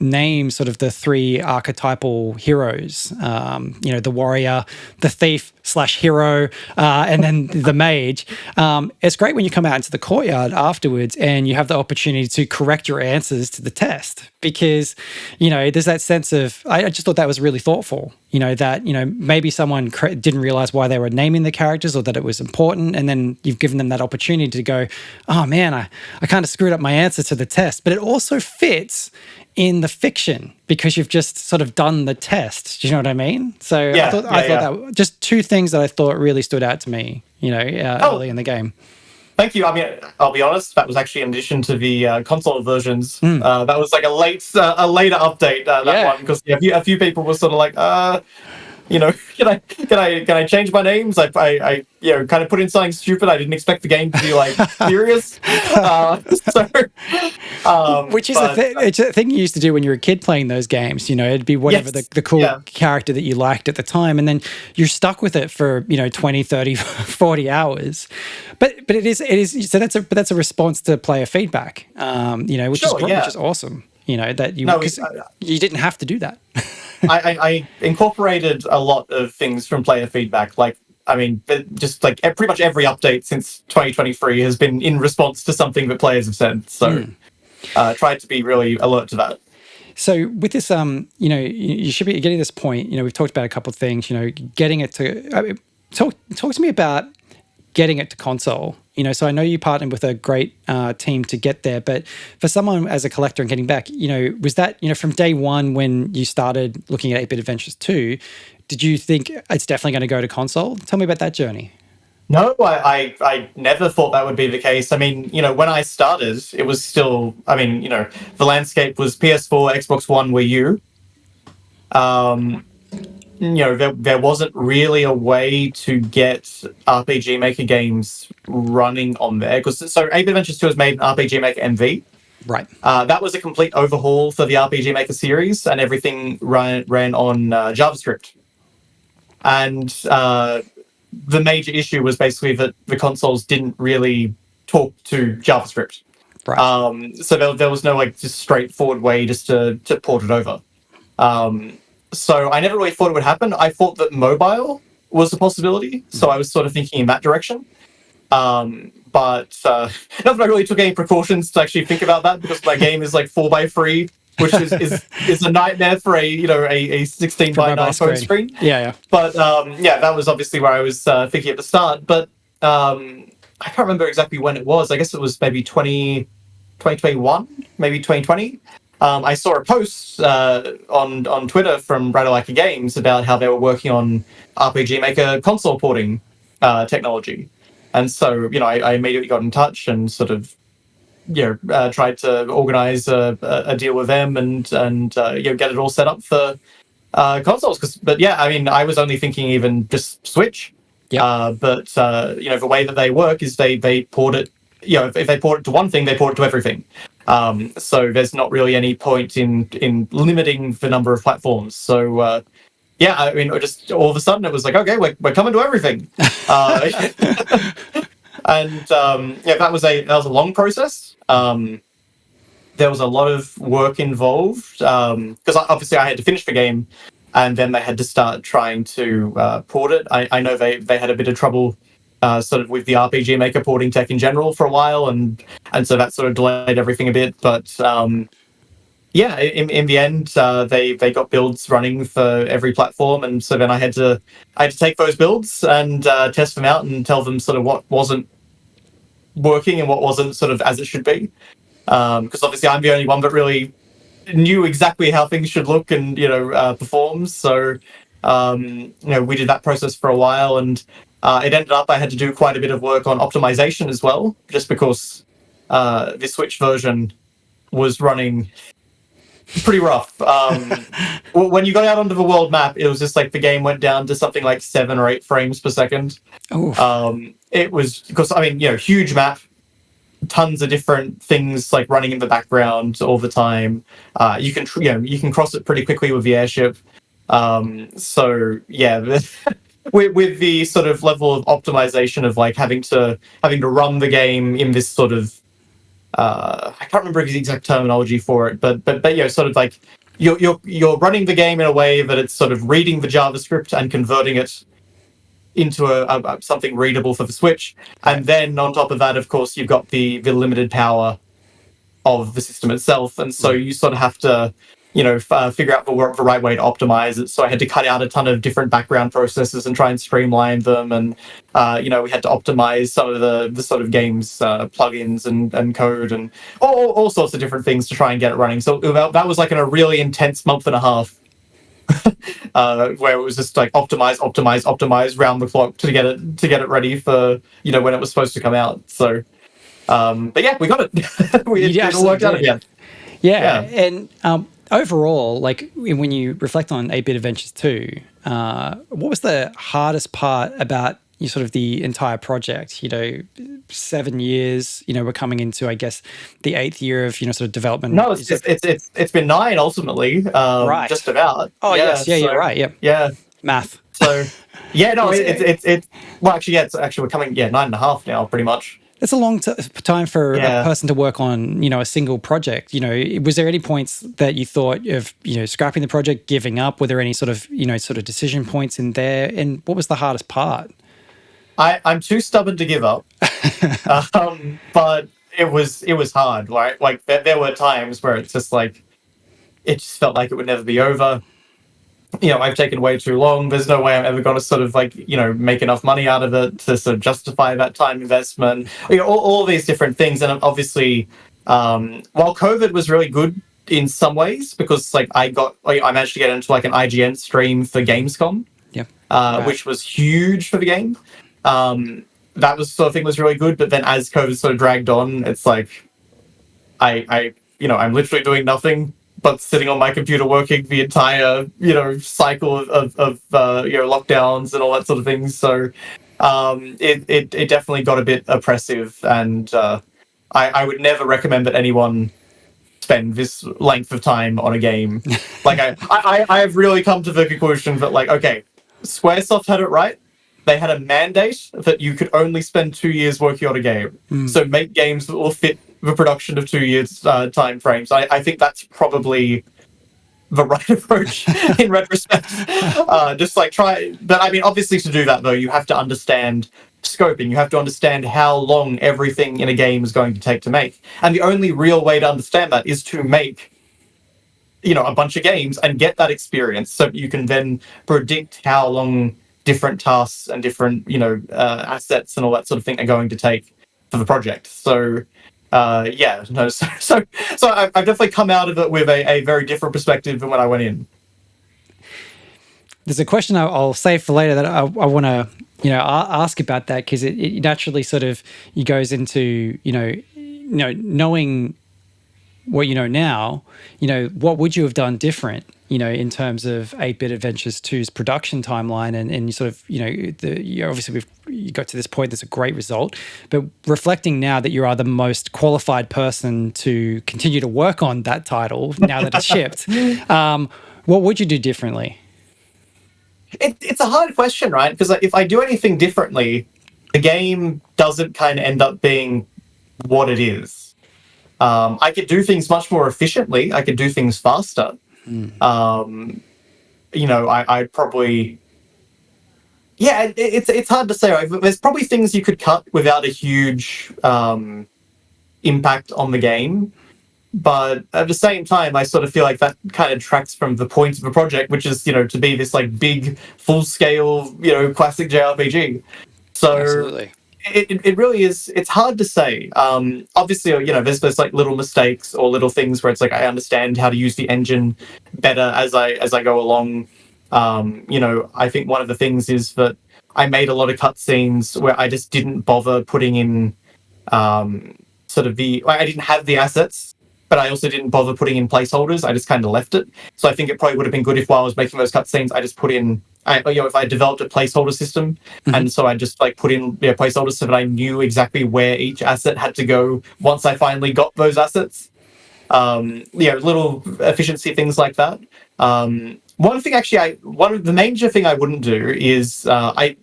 name sort of the three archetypal heroes, the warrior, the thief / hero, and then the mage. It's great when you come out into the courtyard afterwards and you have the opportunity to correct your answers to the test, because, there's that sense of, I just thought that was really thoughtful, that, maybe someone didn't realize why they were naming the characters or that it was important. And then you've given them that opportunity to go, oh man, I kind of screwed up my answer to the test, but it also fits in the fiction because you've just sort of done the test. Do you know what I mean? So I thought that just two things that I thought really stood out to me, early in the game. Thank you. I mean, I'll be honest, that was actually in addition to the console versions. That was like a later update, one, because a few people were sort of like, can I change my names? I kind of put in something stupid. I didn't expect the game to be like serious. Which is it's a thing you used to do when you were a kid playing those games. It'd be whatever the cool character that you liked at the time, and then you're stuck with it for 20, 30, 40 hours. But it is so that's a response to player feedback. Which is awesome. That you didn't have to do that. I incorporated a lot of things from player feedback. Like, I mean, just like pretty much every update since 2023 has been in response to something that players have said. So, tried to be really alert to that. So with this, you should be getting this point. We've talked about a couple of things. Getting it to talk to me about getting it to console. So I know you partnered with a great team to get there, but for someone as a collector and getting back, was that, from day one when you started looking at 8-Bit Adventures 2, did you think it's definitely going to go to console? Tell me about that journey. No, I never thought that would be the case. I mean, when I started, it was still, the landscape was PS4, Xbox One, Wii U. There wasn't really a way to get RPG Maker games running on there. So 8-Bit Adventures 2 was made in RPG Maker MV. Right. That was a complete overhaul for the RPG Maker series, and everything ran on JavaScript. And the major issue was basically that the consoles didn't really talk to JavaScript. Right. So there was no just straightforward way just to port it over. So I never really thought it would happen. I thought that mobile was a possibility, so I was sort of thinking in that direction. But not that I really took any precautions to actually think about that, because my game is like 4x3, which is a nightmare for a 16:9 phone screen. Yeah. But that was obviously where I was thinking at the start. But I can't remember exactly when it was. I guess it was maybe 2021, maybe 2020. I saw a post on Twitter from Radolika Games about how they were working on RPG Maker console porting technology. And so, I immediately got in touch and sort of, tried to organize a deal with them and get it all set up for consoles. I was only thinking even just Switch. Yeah. But the way that they work is they port it. If they port it to one thing, they port it to everything. So there's not really any point in limiting the number of platforms. So yeah, I mean, just all of a sudden it was like, okay, we're coming to everything. And yeah, that was a long process. There was a lot of work involved because obviously I had to finish the game, and then they had to start trying to port it. I know they had a bit of trouble sort of with the RPG Maker porting tech in general for a while, and so that sort of delayed everything a bit. But yeah, in the end, they got builds running for every platform, and so then I had to take those builds and test them out and tell them sort of what wasn't working and what wasn't sort of as it should be. Because obviously I'm the only one that really knew exactly how things should look and perform. So we did that process for a while, and it ended up I had to do quite a bit of work on optimization as well, just because the Switch version was running pretty rough. When you got out onto the world map, it was just like the game went down to something like 7 or 8 frames per second. It was because huge map, tons of different things like running in the background all the time. You can cross it pretty quickly with the airship. So yeah, with the sort of level of optimization of like having to run the game in this sort of I can't remember the exact terminology for it, but sort of like you're running the game in a way that it's sort of reading the JavaScript and converting it into a something readable for the Switch, and then on top of that, of course, you've got the limited power of the system itself, and so you sort of have to figure out the right way to optimize it. So I had to cut out a ton of different background processes and try and streamline them, and we had to optimize some of the sort of games plugins and code and all sorts of different things to try and get it running. So that was like in a really intense month and a half. Where it was just like optimize round the clock to get it ready for when it was supposed to come out. So but yeah, we got it. It all worked out again. Yeah. And overall, like when you reflect on 8-Bit Adventures 2, what was the hardest part about sort of the entire project? 7 years, we're coming into, I guess, the 8th year of sort of development. No, it's been 9 ultimately. Right. Just about. Oh yes, yeah, so, right, yeah. Yeah. Math. So yeah, no, it's well, actually, yeah, it's actually we're coming 9.5 now, pretty much. It's a long time for a person to work on, a single project. Was there any points that you thought of, scrapping the project, giving up? Were there any sort of, sort of decision points in there? And what was the hardest part? I'm too stubborn to give up, but it was hard. Right, like there were times where it's just like it just felt like it would never be over. I've taken way too long. There's no way I'm ever going to sort of like, make enough money out of it to sort of justify that time investment. All these different things. And obviously, while COVID was really good in some ways, because like I managed to get into like an IGN stream for Gamescom, which was huge for the game. That was sort of thing was really good. But then as COVID sort of dragged on, it's like I'm literally doing nothing but sitting on my computer working the entire cycle of lockdowns and all that sort of things. So it definitely got a bit oppressive, and I would never recommend that anyone spend this length of time on a game. Like I have really come to the conclusion that like, okay, Squaresoft had it right. They had a mandate that you could only spend 2 years working on a game. So make games that will fit the production of 2 years time frames. I think that's probably the right approach in retrospect. Just like try, but I mean, obviously to do that though, you have to understand scoping. You have to understand how long everything in a game is going to take to make. And the only real way to understand that is to make a bunch of games and get that experience, so you can then predict how long different tasks and different assets and all that sort of thing are going to take for the project. So so I've definitely come out of it with a very different perspective than when I went in. There's a question I'll save for later that I want to ask about that, because it naturally sort of goes into knowing what you know now, what would you have done different, in terms of 8-Bit Adventures 2's production timeline and sort of, obviously we've you got to this point. That's a great result. But reflecting now that you are the most qualified person to continue to work on that title now that it's shipped, what would you do differently? It's a hard question, right? Because if I do anything differently, the game doesn't kind of end up being what it is. I could do things much more efficiently. I could do things faster. I'd probably, yeah, it's hard to say. Right? There's probably things you could cut without a huge impact on the game. But at the same time, I sort of feel like that kind of tracks from the point of the project, which is, to be this like big, full-scale, classic JRPG. So Absolutely. it really is. It's hard to say. Obviously, there's like little mistakes or little things where it's like I understand how to use the engine better as I go along. I think one of the things is that I made a lot of cutscenes where I just didn't bother putting in I didn't have the assets, but I also didn't bother putting in placeholders. I just kind of left it. So I think it probably would have been good if while I was making those cutscenes, I just put in, if I developed a placeholder system, and so I just like put in placeholders so that I knew exactly where each asset had to go once I finally got those assets. Little efficiency things like that. One of the major thing I wouldn't do is I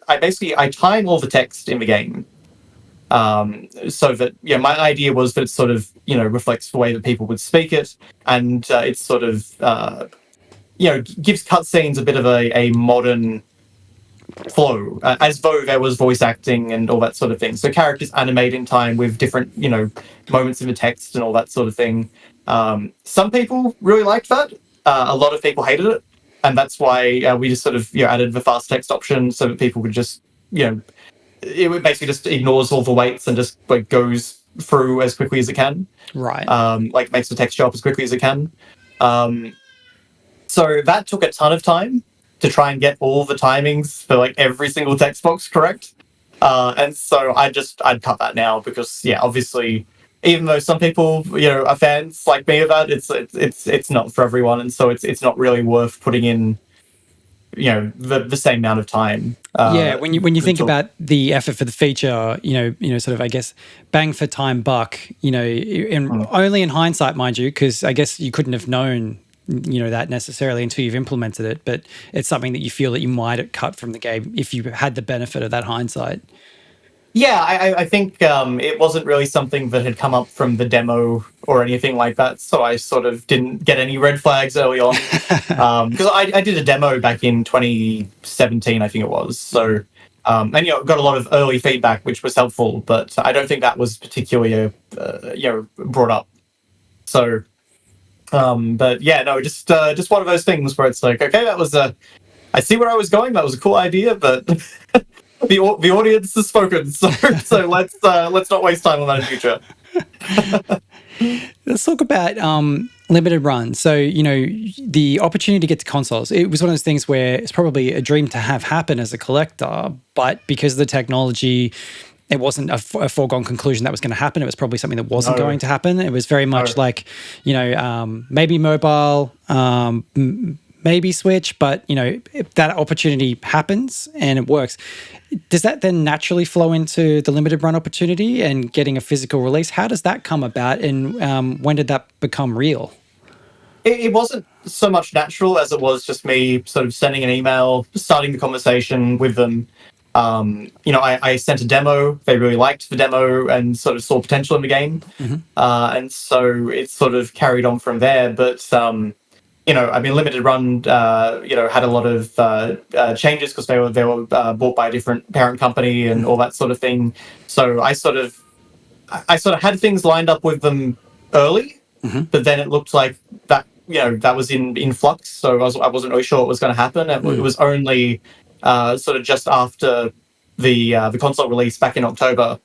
time all the text in the game. So that my idea was that it sort of reflects the way that people would speak it, and it's sort of gives cutscenes a bit of a modern flow, as though there was voice acting and all that sort of thing. So characters animate in time with different moments in the text and all that sort of thing. Some people really liked that. A lot of people hated it, and that's why we just sort of added the fast text option so that people could just it basically just ignores all the weights and just like goes through as quickly as it can. Right. Like makes the text show up as quickly as it can. So that took a ton of time to try and get all the timings for like every single text box correct. And so I'd cut that now because obviously, even though some people are fans like me of that, it's not for everyone, and so it's not really worth putting in the same amount of time. When you think about the effort for the feature, sort of, I guess, bang for time buck, only in hindsight, mind you, because I guess you couldn't have known, that necessarily until you've implemented it, but it's something that you feel that you might have cut from the game if you had the benefit of that hindsight. Yeah, I think it wasn't really something that had come up from the demo or anything like that, so I sort of didn't get any red flags early on. Because I did a demo back in 2017, I think it was. So, and got a lot of early feedback, which was helpful, but I don't think that was particularly brought up. So, but yeah, no, just one of those things where it's like, okay, that was I see where I was going. That was a cool idea, but. The audience has spoken, so let's not waste time on that in future. Let's talk about limited run. So, the opportunity to get to consoles, it was one of those things where it's probably a dream to have happen as a collector, but because of the technology, it wasn't a foregone conclusion that was going to happen. It was probably something that wasn't going to happen. It was very much like, maybe mobile, maybe Switch, but if that opportunity happens and it works, does that then naturally flow into the limited run opportunity and getting a physical release? How does that come about, and when did that become real? It wasn't so much natural as it was just me sort of sending an email, starting the conversation with them. I sent a demo. They really liked the demo and sort of saw potential in the game, and so it sort of carried on from there. But Limited Run, had a lot of changes because they were bought by a different parent company and all that sort of thing. So I sort of had things lined up with them early, but then it looked like that that was in flux. So I wasn't really sure what was going to happen. It was only sort of just after the console release back in October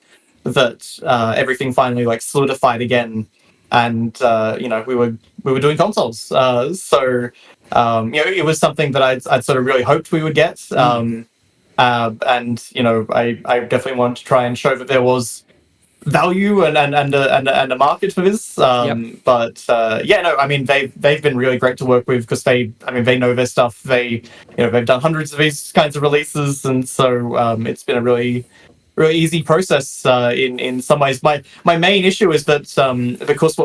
that everything finally like solidified again. And we were doing consoles, so it was something that I'd sort of really hoped we would get, and I definitely wanted to try and show that there was value and a market for this. Yep. But yeah, no, I mean they've been really great to work with because they know their stuff. They've done hundreds of these kinds of releases, and so it's been a really easy process in some ways. My main issue is that because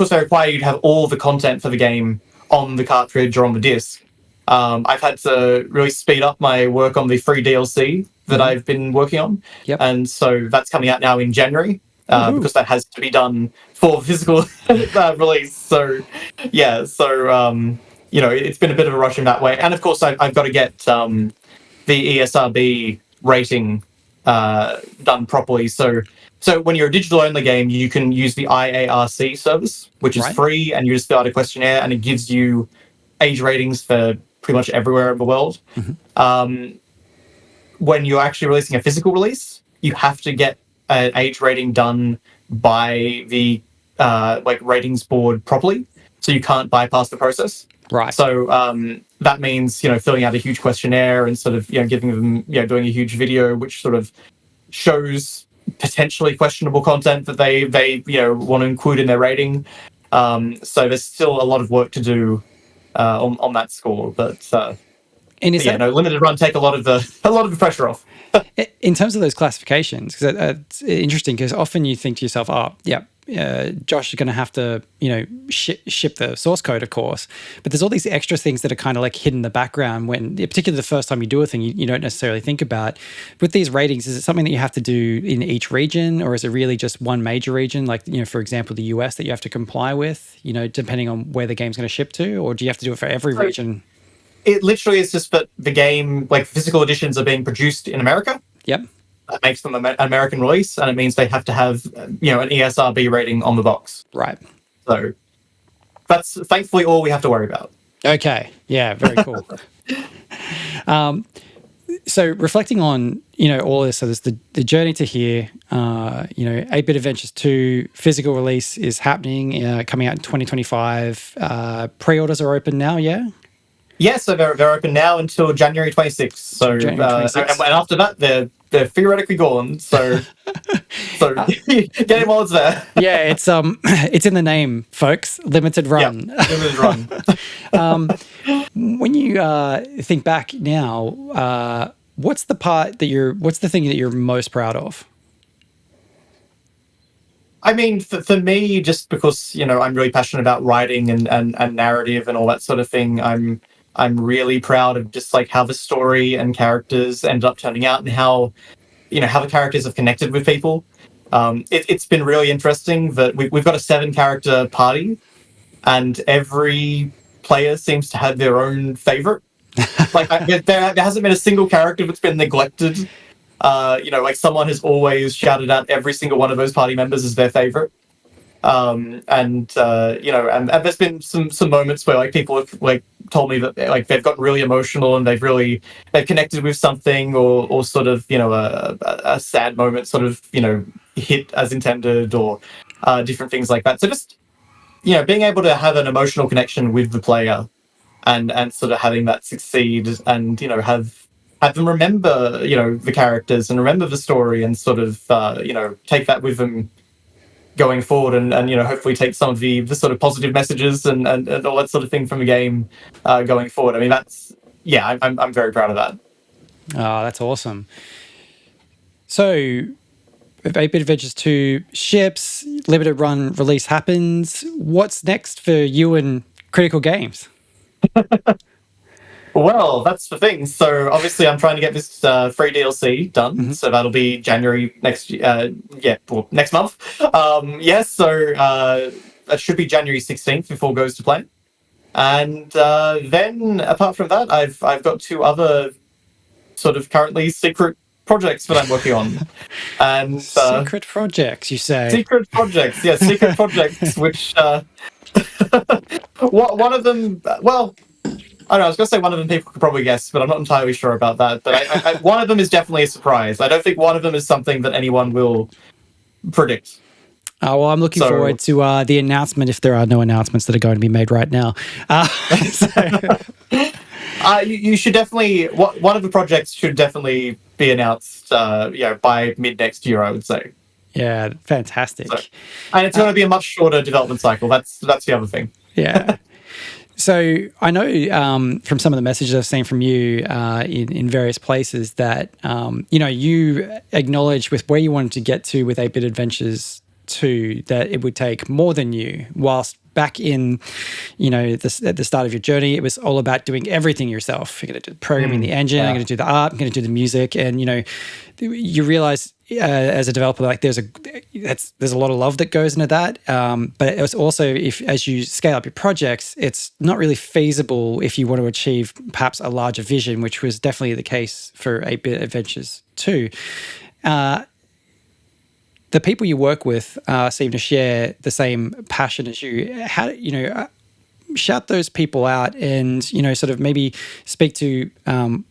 they require you to have all the content for the game on the cartridge or on the disc. I've had to really speed up my work on the free DLC that I've been working on, Yep. and so that's coming out now in January because that has to be done for physical release. So yeah, it's been a bit of a rush in that way, and of course I've got to get the ESRB rating done properly. So when you're a digital only game, you can use the IARC service, which is free, and you just fill out a questionnaire, and it gives you age ratings for pretty much everywhere in the world. When you're actually releasing a physical release, you have to get an age rating done by the ratings board properly, so you can't bypass the process. Right. So that means filling out a huge questionnaire and sort of giving them doing a huge video which sort of shows potentially questionable content that they want to include in their rating. So there's still a lot of work to do on that score, but limited run take a lot of the pressure off. In terms of those classifications, because it's interesting, because often you think to yourself, oh, yeah, Josh is going to have to, ship the source code, of course. But there's all these extra things that are kind of like hidden in the background when, particularly the first time you do a thing, you don't necessarily think about. With these ratings, is it something that you have to do in each region, or is it really just one major region, like, for example, the US that you have to comply with, depending on where the game's going to ship to, or do you have to do it for every region? It literally is just that the game, like physical editions, are being produced in America. Yep. That makes them an American release, and it means they have to have, an ESRB rating on the box. Right. So that's thankfully all we have to worry about. Okay. Yeah. Very cool. So reflecting on, all this, so there's the journey to here, 8-Bit Adventures 2 physical release is happening, coming out in 2025. Pre-orders are open now, yeah? Yeah, so they're open now until January 26th. So January 26th. And after that, they're theoretically gone. So get them while it's there. Yeah, it's in the name, folks. Limited run. Yeah, limited run. When you think back now, what's the thing that you're most proud of? I mean, for me, just because I'm really passionate about writing and narrative and all that sort of thing, I'm really proud of just like how the story and characters ended up turning out and how the characters have connected with people. It's been really interesting that we've got a 7-character party, and every player seems to have their own favorite. Like there hasn't been a single character that's been neglected. Like someone has always shouted out every single one of those party members as their favorite. And there's been some moments where like people have like told me that like they've gotten really emotional and they've connected with something, or sort of a sad moment sort of hit as intended, or different things like that. So just being able to have an emotional connection with the player and sort of having that succeed, and have them remember the characters and remember the story, and sort of take that with them going forward, and hopefully take some of the sort of positive messages and all that sort of thing from the game going forward. I mean, I'm very proud of that. Oh, that's awesome. So, if 8-Bit Adventures 2 ships, limited run release happens, what's next for you and Critical Games? Well, that's the thing. So obviously I'm trying to get this free DLC done. So that'll be January next month. So that should be January 16th if all goes to plan. And then apart from that, I've got 2 other sort of currently secret projects that I'm working on. And secret projects, you say? Secret projects, yeah, secret projects, which one of them, well, I don't know, I was going to say one of them people could probably guess, but I'm not entirely sure about that. But one of them is definitely a surprise. I don't think one of them is something that anyone will predict. Well, I'm looking forward to the announcement, if there are no announcements that are going to be made right now. You should definitely. One of the projects should definitely be announced. By mid next year, I would say. Yeah, fantastic. So, and it's going to be a much shorter development cycle. That's the other thing. Yeah. So I know from some of the messages I've seen from you in various places that you acknowledge with where you wanted to get to with 8-Bit Adventures 2 that it would take more than you. Whilst back in at the start of your journey, it was all about doing everything yourself. You're going to do programming the engine, I'm going to do the art, I'm going to do the music, and you realize as a developer like there's a lot of love that goes into that, but it's also as you scale up your projects, it's not really feasible if you want to achieve perhaps a larger vision, which was definitely the case for 8-Bit Adventures 2. The people you work with seem to share the same passion as you. How shout those people out and sort of maybe speak to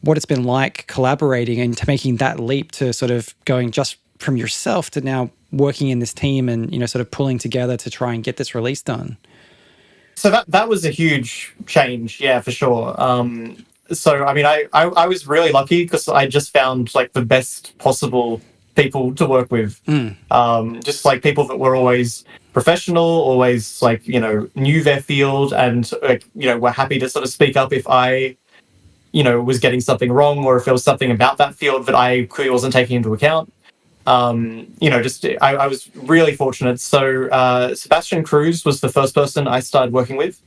what it's been like collaborating and to making that leap to sort of going just from yourself to now working in this team and sort of pulling together to try and get this release done. So that was a huge change, yeah, for sure. So I mean, I was really lucky because I just found like the best possible people to work with. Just like people that were always professional, always like knew their field, and were happy to sort of speak up if I was getting something wrong, or if there was something about that field that I clearly wasn't taking into account. I was really fortunate. So Sebastian Cruz was the first person I started working with.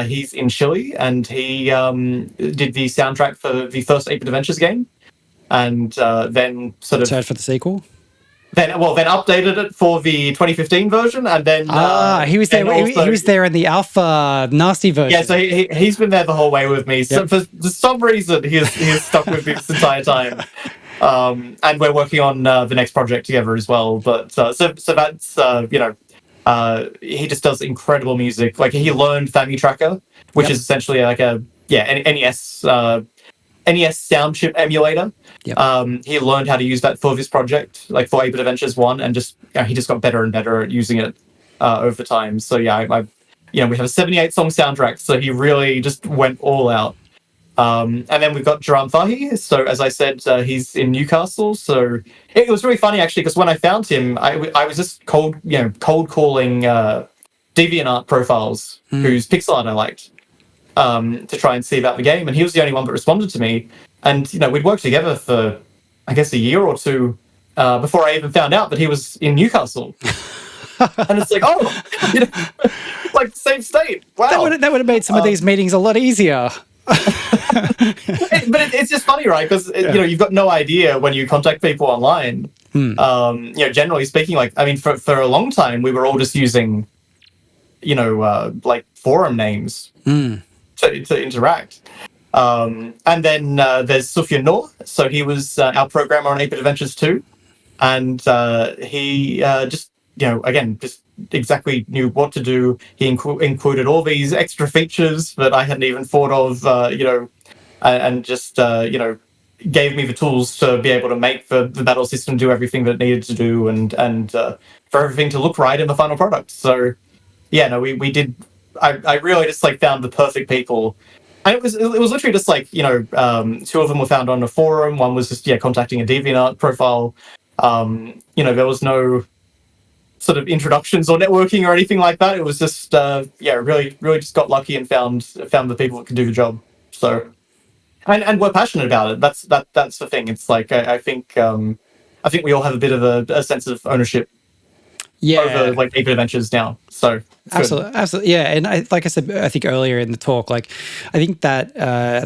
He's in Chile, and he did the soundtrack for the first 8-Bit Adventures game, and then sort of for the sequel. Then updated it for the 2015 version, and then he was there. He was there in the alpha nasty version. Yeah, so he's been there the whole way with me. So for some reason, he has stuck with me this entire time. And we're working on the next project together as well. But so that's he just does incredible music. Like he learned Family Tracker, which is essentially like a NES sound chip emulator. He learned how to use that for this project, like for 8-Bit Adventures 1, and he just got better and better at using it over time. So we have a 78 song soundtrack, so he really just went all out. And then we've got Jaram Fahi. So as I said, he's in Newcastle. So it was really funny actually, because when I found him, I was just cold calling DeviantArt profiles whose pixel art I liked. To try and see about the game, and he was the only one that responded to me. And we'd worked together for, I guess, a year or two before I even found out that he was in Newcastle. And it's like, like the same state. Wow, that would have made some of these meetings a lot easier. But it's just funny, right? Because you've got no idea when you contact people online. Generally speaking, like I mean, for a long time we were all just using, like forum names. To interact. And then there's Sufyan Noor. So he was our programmer on 8-Bit Adventures 2. And he just exactly knew what to do. He included all these extra features that I hadn't even thought of, and just, gave me the tools to be able to make the battle system do everything that it needed to do and for everything to look right in the final product. So, we did... I really just like found the perfect people, and it was literally just like two of them were found on a forum. One was just contacting a DeviantArt profile. There was no sort of introductions or networking or anything like that. It was just really just got lucky and found the people that could do the job. So and we're passionate about it. That's the thing. It's like I think we all have a bit of a sense of ownership. Over like 8-Bit Adventures now. So absolutely, yeah. And I said, I think earlier in the talk, like I think that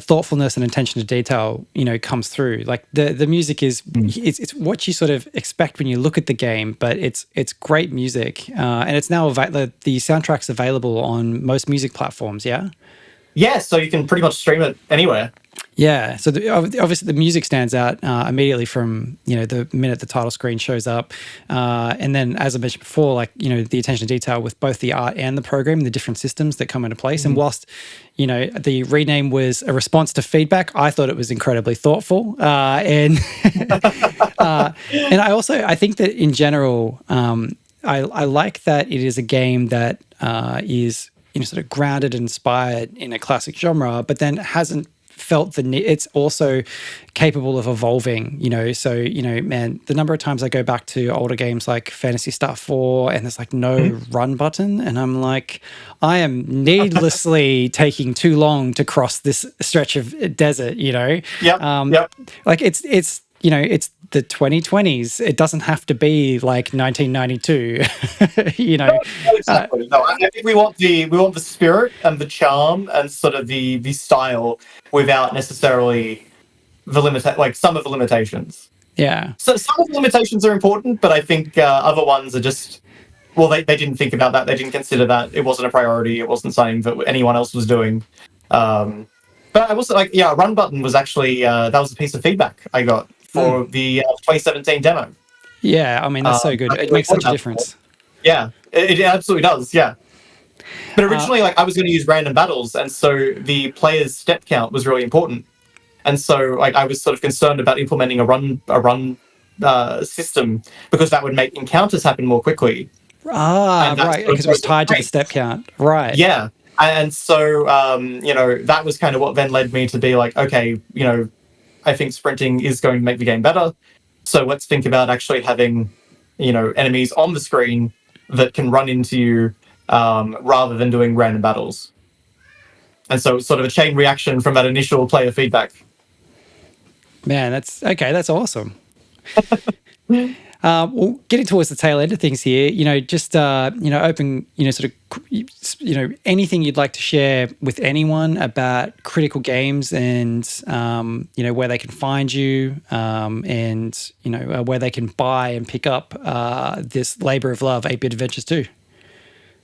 thoughtfulness and attention to detail, comes through. Like the music is it's what you sort of expect when you look at the game, but it's great music, and it's now the soundtrack's available on most music platforms. Yeah, so you can pretty much stream it anywhere. Yeah, so obviously the music stands out immediately from the minute the title screen shows up, and then as I mentioned before, like the attention to detail with both the art and the program, the different systems that come into place. And whilst the rename was a response to feedback, I thought it was incredibly thoughtful, and and I think that in general, I like that it is a game that is sort of grounded and inspired in a classic genre, but then hasn't felt it's also capable of evolving, so, man, the number of times I go back to older games like Fantasy Star 4 and there's like no run button, and I'm like, I am needlessly taking too long to cross this stretch of desert, Yep. Like it's it's the 2020s. It doesn't have to be like 1992. No, exactly. No, I think we want the spirit and the charm and sort of the style without necessarily some of the limitations. Yeah. So some of the limitations are important, but I think other ones are just, well, they didn't think about that. They didn't consider that. It wasn't a priority. It wasn't something that anyone else was doing. But I was like, a run button was actually, that was a piece of feedback I got for the 2017 demo. Yeah, I mean, that's so good. It makes such a difference. Yeah, it absolutely does, yeah. But originally, I was going to use random battles, and so the player's step count was really important. And so I was sort of concerned about implementing a run system, because that would make encounters happen more quickly. Right, because it was tied to the step count. Right. Yeah. And so, that was kind of what then led me to be like, okay, I think sprinting is going to make the game better. So let's think about actually having, enemies on the screen that can run into you, rather than doing random battles. And so it's sort of a chain reaction from that initial player feedback. Man, that's awesome. Well, getting towards the tail end of things here, just open, sort of, anything you'd like to share with anyone about Critical Games and, where they can find you, and, where they can buy and pick up this labor of love, 8-Bit Adventures 2.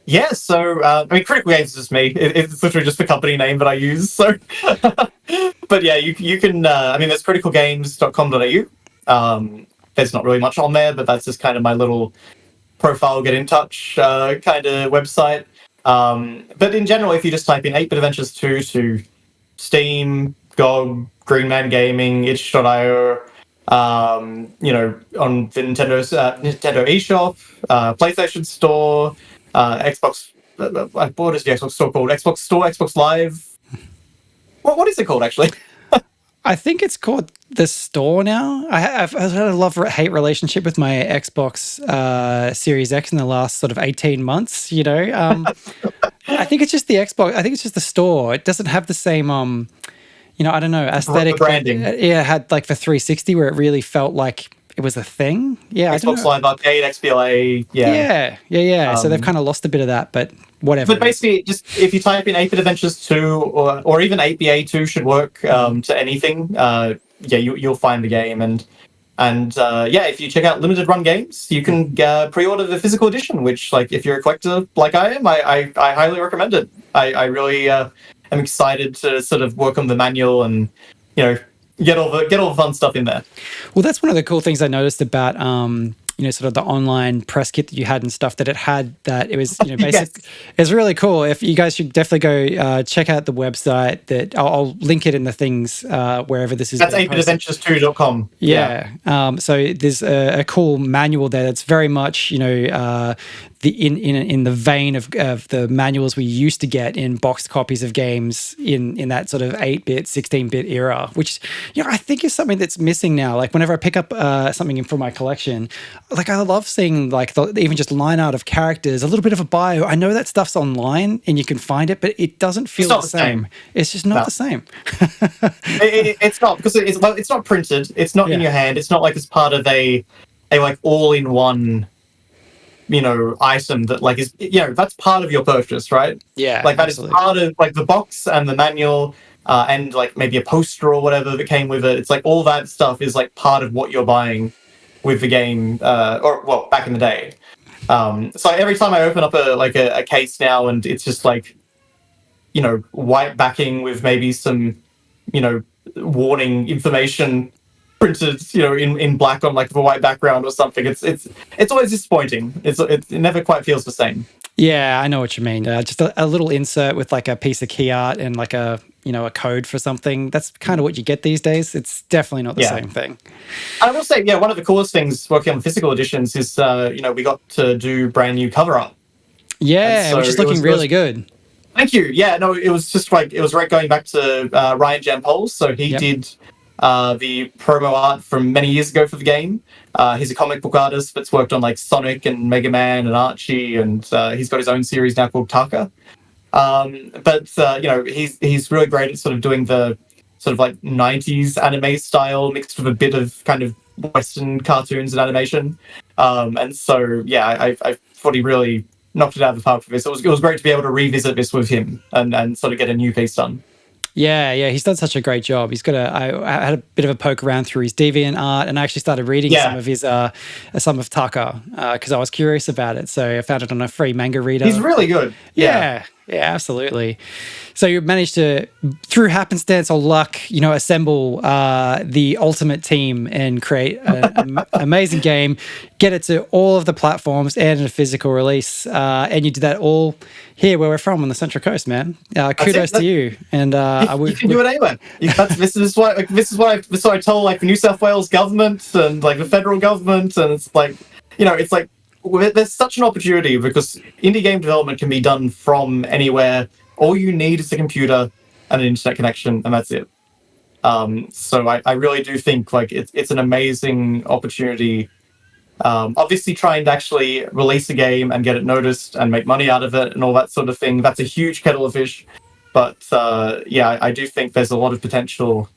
Yeah, so, Critical Games is just me. It's literally just the company name that I use, so... But yeah, you can, there's criticalgames.com.au. There's not really much on there, but that's just kind of my little profile, get in touch kind of website. But in general, if you just type in 8-Bit Adventures 2 to Steam, GOG, Green Man Gaming, itch.io, on the Nintendo eShop, PlayStation Store, Xbox, what is the Xbox Store called? Xbox Store, Xbox Live. What is it called, actually? I think it's called the Store now. I've had a love-hate relationship with my Xbox Series X in the last sort of 18 months, I think it's just the Xbox. I think it's just the Store. It doesn't have the same, I don't know, aesthetic. Branding. It had like for 360 where it really felt like it was a thing. Yeah, Xbox Live Arcade, XBLA, yeah. Yeah. So they've kind of lost a bit of that, but whatever. But basically, just if you type in 8-Bit Adventures 2 or even 8BA2 should work to anything. You'll find the game, and if you check out Limited Run Games, you can pre-order the physical edition. Which, like, if you're a collector like I am, I highly recommend it. I really am excited to sort of work on the manual and get all the fun stuff in there. Well, that's one of the cool things I noticed about sort of the online press kit that you had and stuff, that it had that it was, basic. Yes. It's really cool. If you guys should definitely go check out the website, that I'll link it in the things wherever this is. That's 8bitadventures2.com. Yeah. So there's a cool manual there that's very much, in the vein of the manuals we used to get in boxed copies of games in that sort of 8-bit, 16-bit era, which I think is something that's missing now. Like whenever I pick up something from my collection, like I love seeing like even just line out of characters, a little bit of a bio. I know that stuff's online and you can find it, but it doesn't feel the same. It's just not the same. It's not, because it's not printed. It's not in your hand. It's not like it's part of a like all-in-one item that like is that's part of your purchase, right? Yeah, like that absolutely. is part of like the box and the manual, and like maybe a poster or whatever that came with it. It's like all that stuff is like part of what you're buying with the game, or back in the day. So every time I open up a case now, and it's just like white backing with maybe some warning information printed, in black on like the white background or something. It's always disappointing. It never quite feels the same. Yeah, I know what you mean. Just a little insert with like a piece of key art and like a code for something. That's kind of what you get these days. It's definitely not the same thing. I will say, one of the coolest things working on physical editions is, we got to do brand new cover art. Yeah, so which is looking really good. Thank you. Yeah, no, it was just like, it was right going back to Ryan Jampols. So he did the promo art from many years ago for the game. He's a comic book artist that's worked on like Sonic and Mega Man and Archie, and he's got his own series now called Taka. But he's really great at sort of doing the sort of like 90s anime style mixed with a bit of kind of Western cartoons and animation. And so, yeah, I thought he really knocked it out of the park for this. It was great to be able to revisit this with him and sort of get a new piece done. Yeah, he's done such a great job. He's got I had a bit of a poke around through his Deviant art, and I actually started reading some of Taka because I was curious about it. So I found it on a free manga reader. He's really good. Yeah, absolutely. So you managed to, through happenstance or luck, assemble the ultimate team and create an amazing game, get it to all of the platforms and a physical release. And you did that all here where we're from on the Central Coast, man. Kudos to you. And you can do it anywhere. This is what I tell like the New South Wales government and like the federal government, and it's like, it's like there's such an opportunity because indie game development can be done from anywhere. All you need is a computer and an internet connection, and that's it. So I really do think like it's an amazing opportunity. Obviously, trying to actually release a game and get it noticed and make money out of it and all that sort of thing, that's a huge kettle of fish. But I do think there's a lot of potential,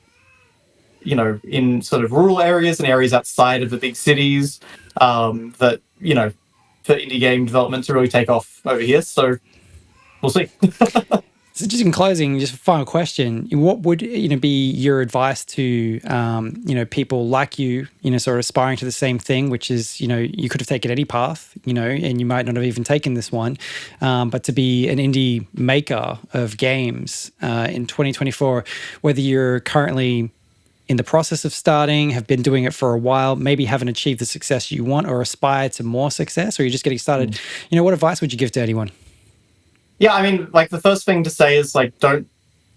in sort of rural areas and areas outside of the big cities, that, for indie game development to really take off over here. So we'll see. So just in closing, just a final question: what would be your advice to people like you, sort of aspiring to the same thing, which is you could have taken any path, and you might not have even taken this one, but to be an indie maker of games in 2024, whether you're currently in the process of starting, have been doing it for a while, maybe haven't achieved the success you want or aspire to more success, or you're just getting started, what advice would you give to anyone? Yeah, I mean, like the first thing to say is like don't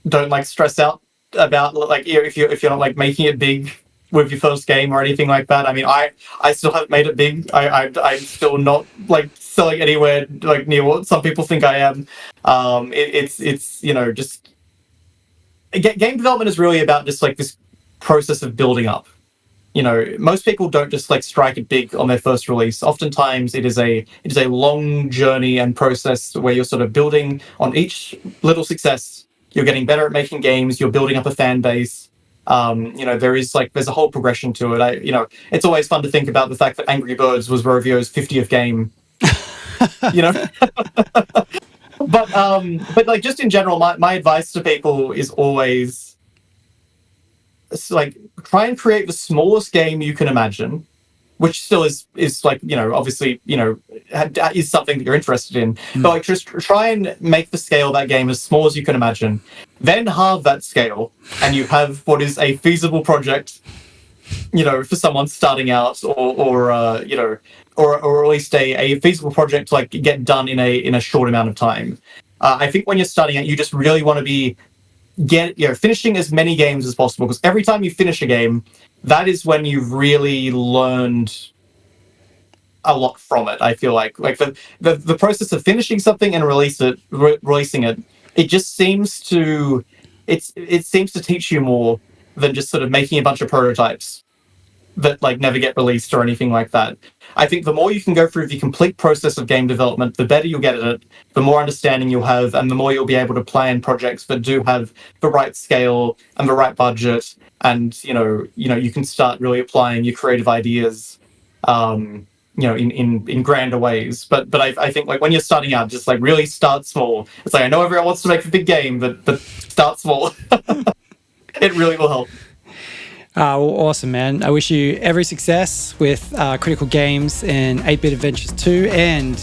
like stress out about like if you're not like making it big with your first game or anything like that. I mean, I still haven't made it big. I'm still not like selling anywhere like near what some people think I am. It's just game development is really about just like this process of building up. Most people don't just like strike it big on their first release. Oftentimes it is a long journey and process where you're sort of building on each little success. You're getting better at making games. You're building up a fan base. There's a whole progression to it. It's always fun to think about the fact that Angry Birds was Rovio's 50th game. But like just in general, my advice to people is always, like, try and create the smallest game you can imagine, which still is like, obviously, is something that you're interested in. But like, just try and make the scale of that game as small as you can imagine. Then halve that scale, and you have what is a feasible project, for someone starting out, or at least a feasible project to like get done in a short amount of time. I think when you're starting out, you just really want to be finishing as many games as possible, because every time you finish a game, that is when you've really learned a lot from it. I feel like the process of finishing something and releasing it, it just seems to it seems to teach you more than just sort of making a bunch of prototypes that like never get released or anything like that. I think the more you can go through the complete process of game development, the better you'll get at it, the more understanding you'll have, and the more you'll be able to plan projects that do have the right scale and the right budget, and you can start really applying your creative ideas in grander ways. But I think like when you're starting out, just like really start small. It's like, I know everyone wants to make a big game, but start small. It really will help. Well, awesome, man. I wish you every success with Critical Games and 8-Bit Adventures 2 and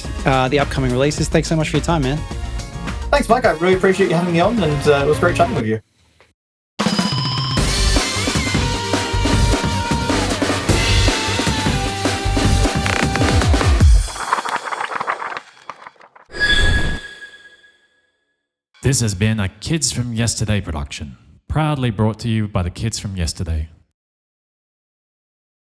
the upcoming releases. Thanks so much for your time, man. Thanks, Mike. I really appreciate you having me on, and it was great chatting with you. This has been a Kids from Yesterday production, proudly brought to you by the Kids from Yesterday.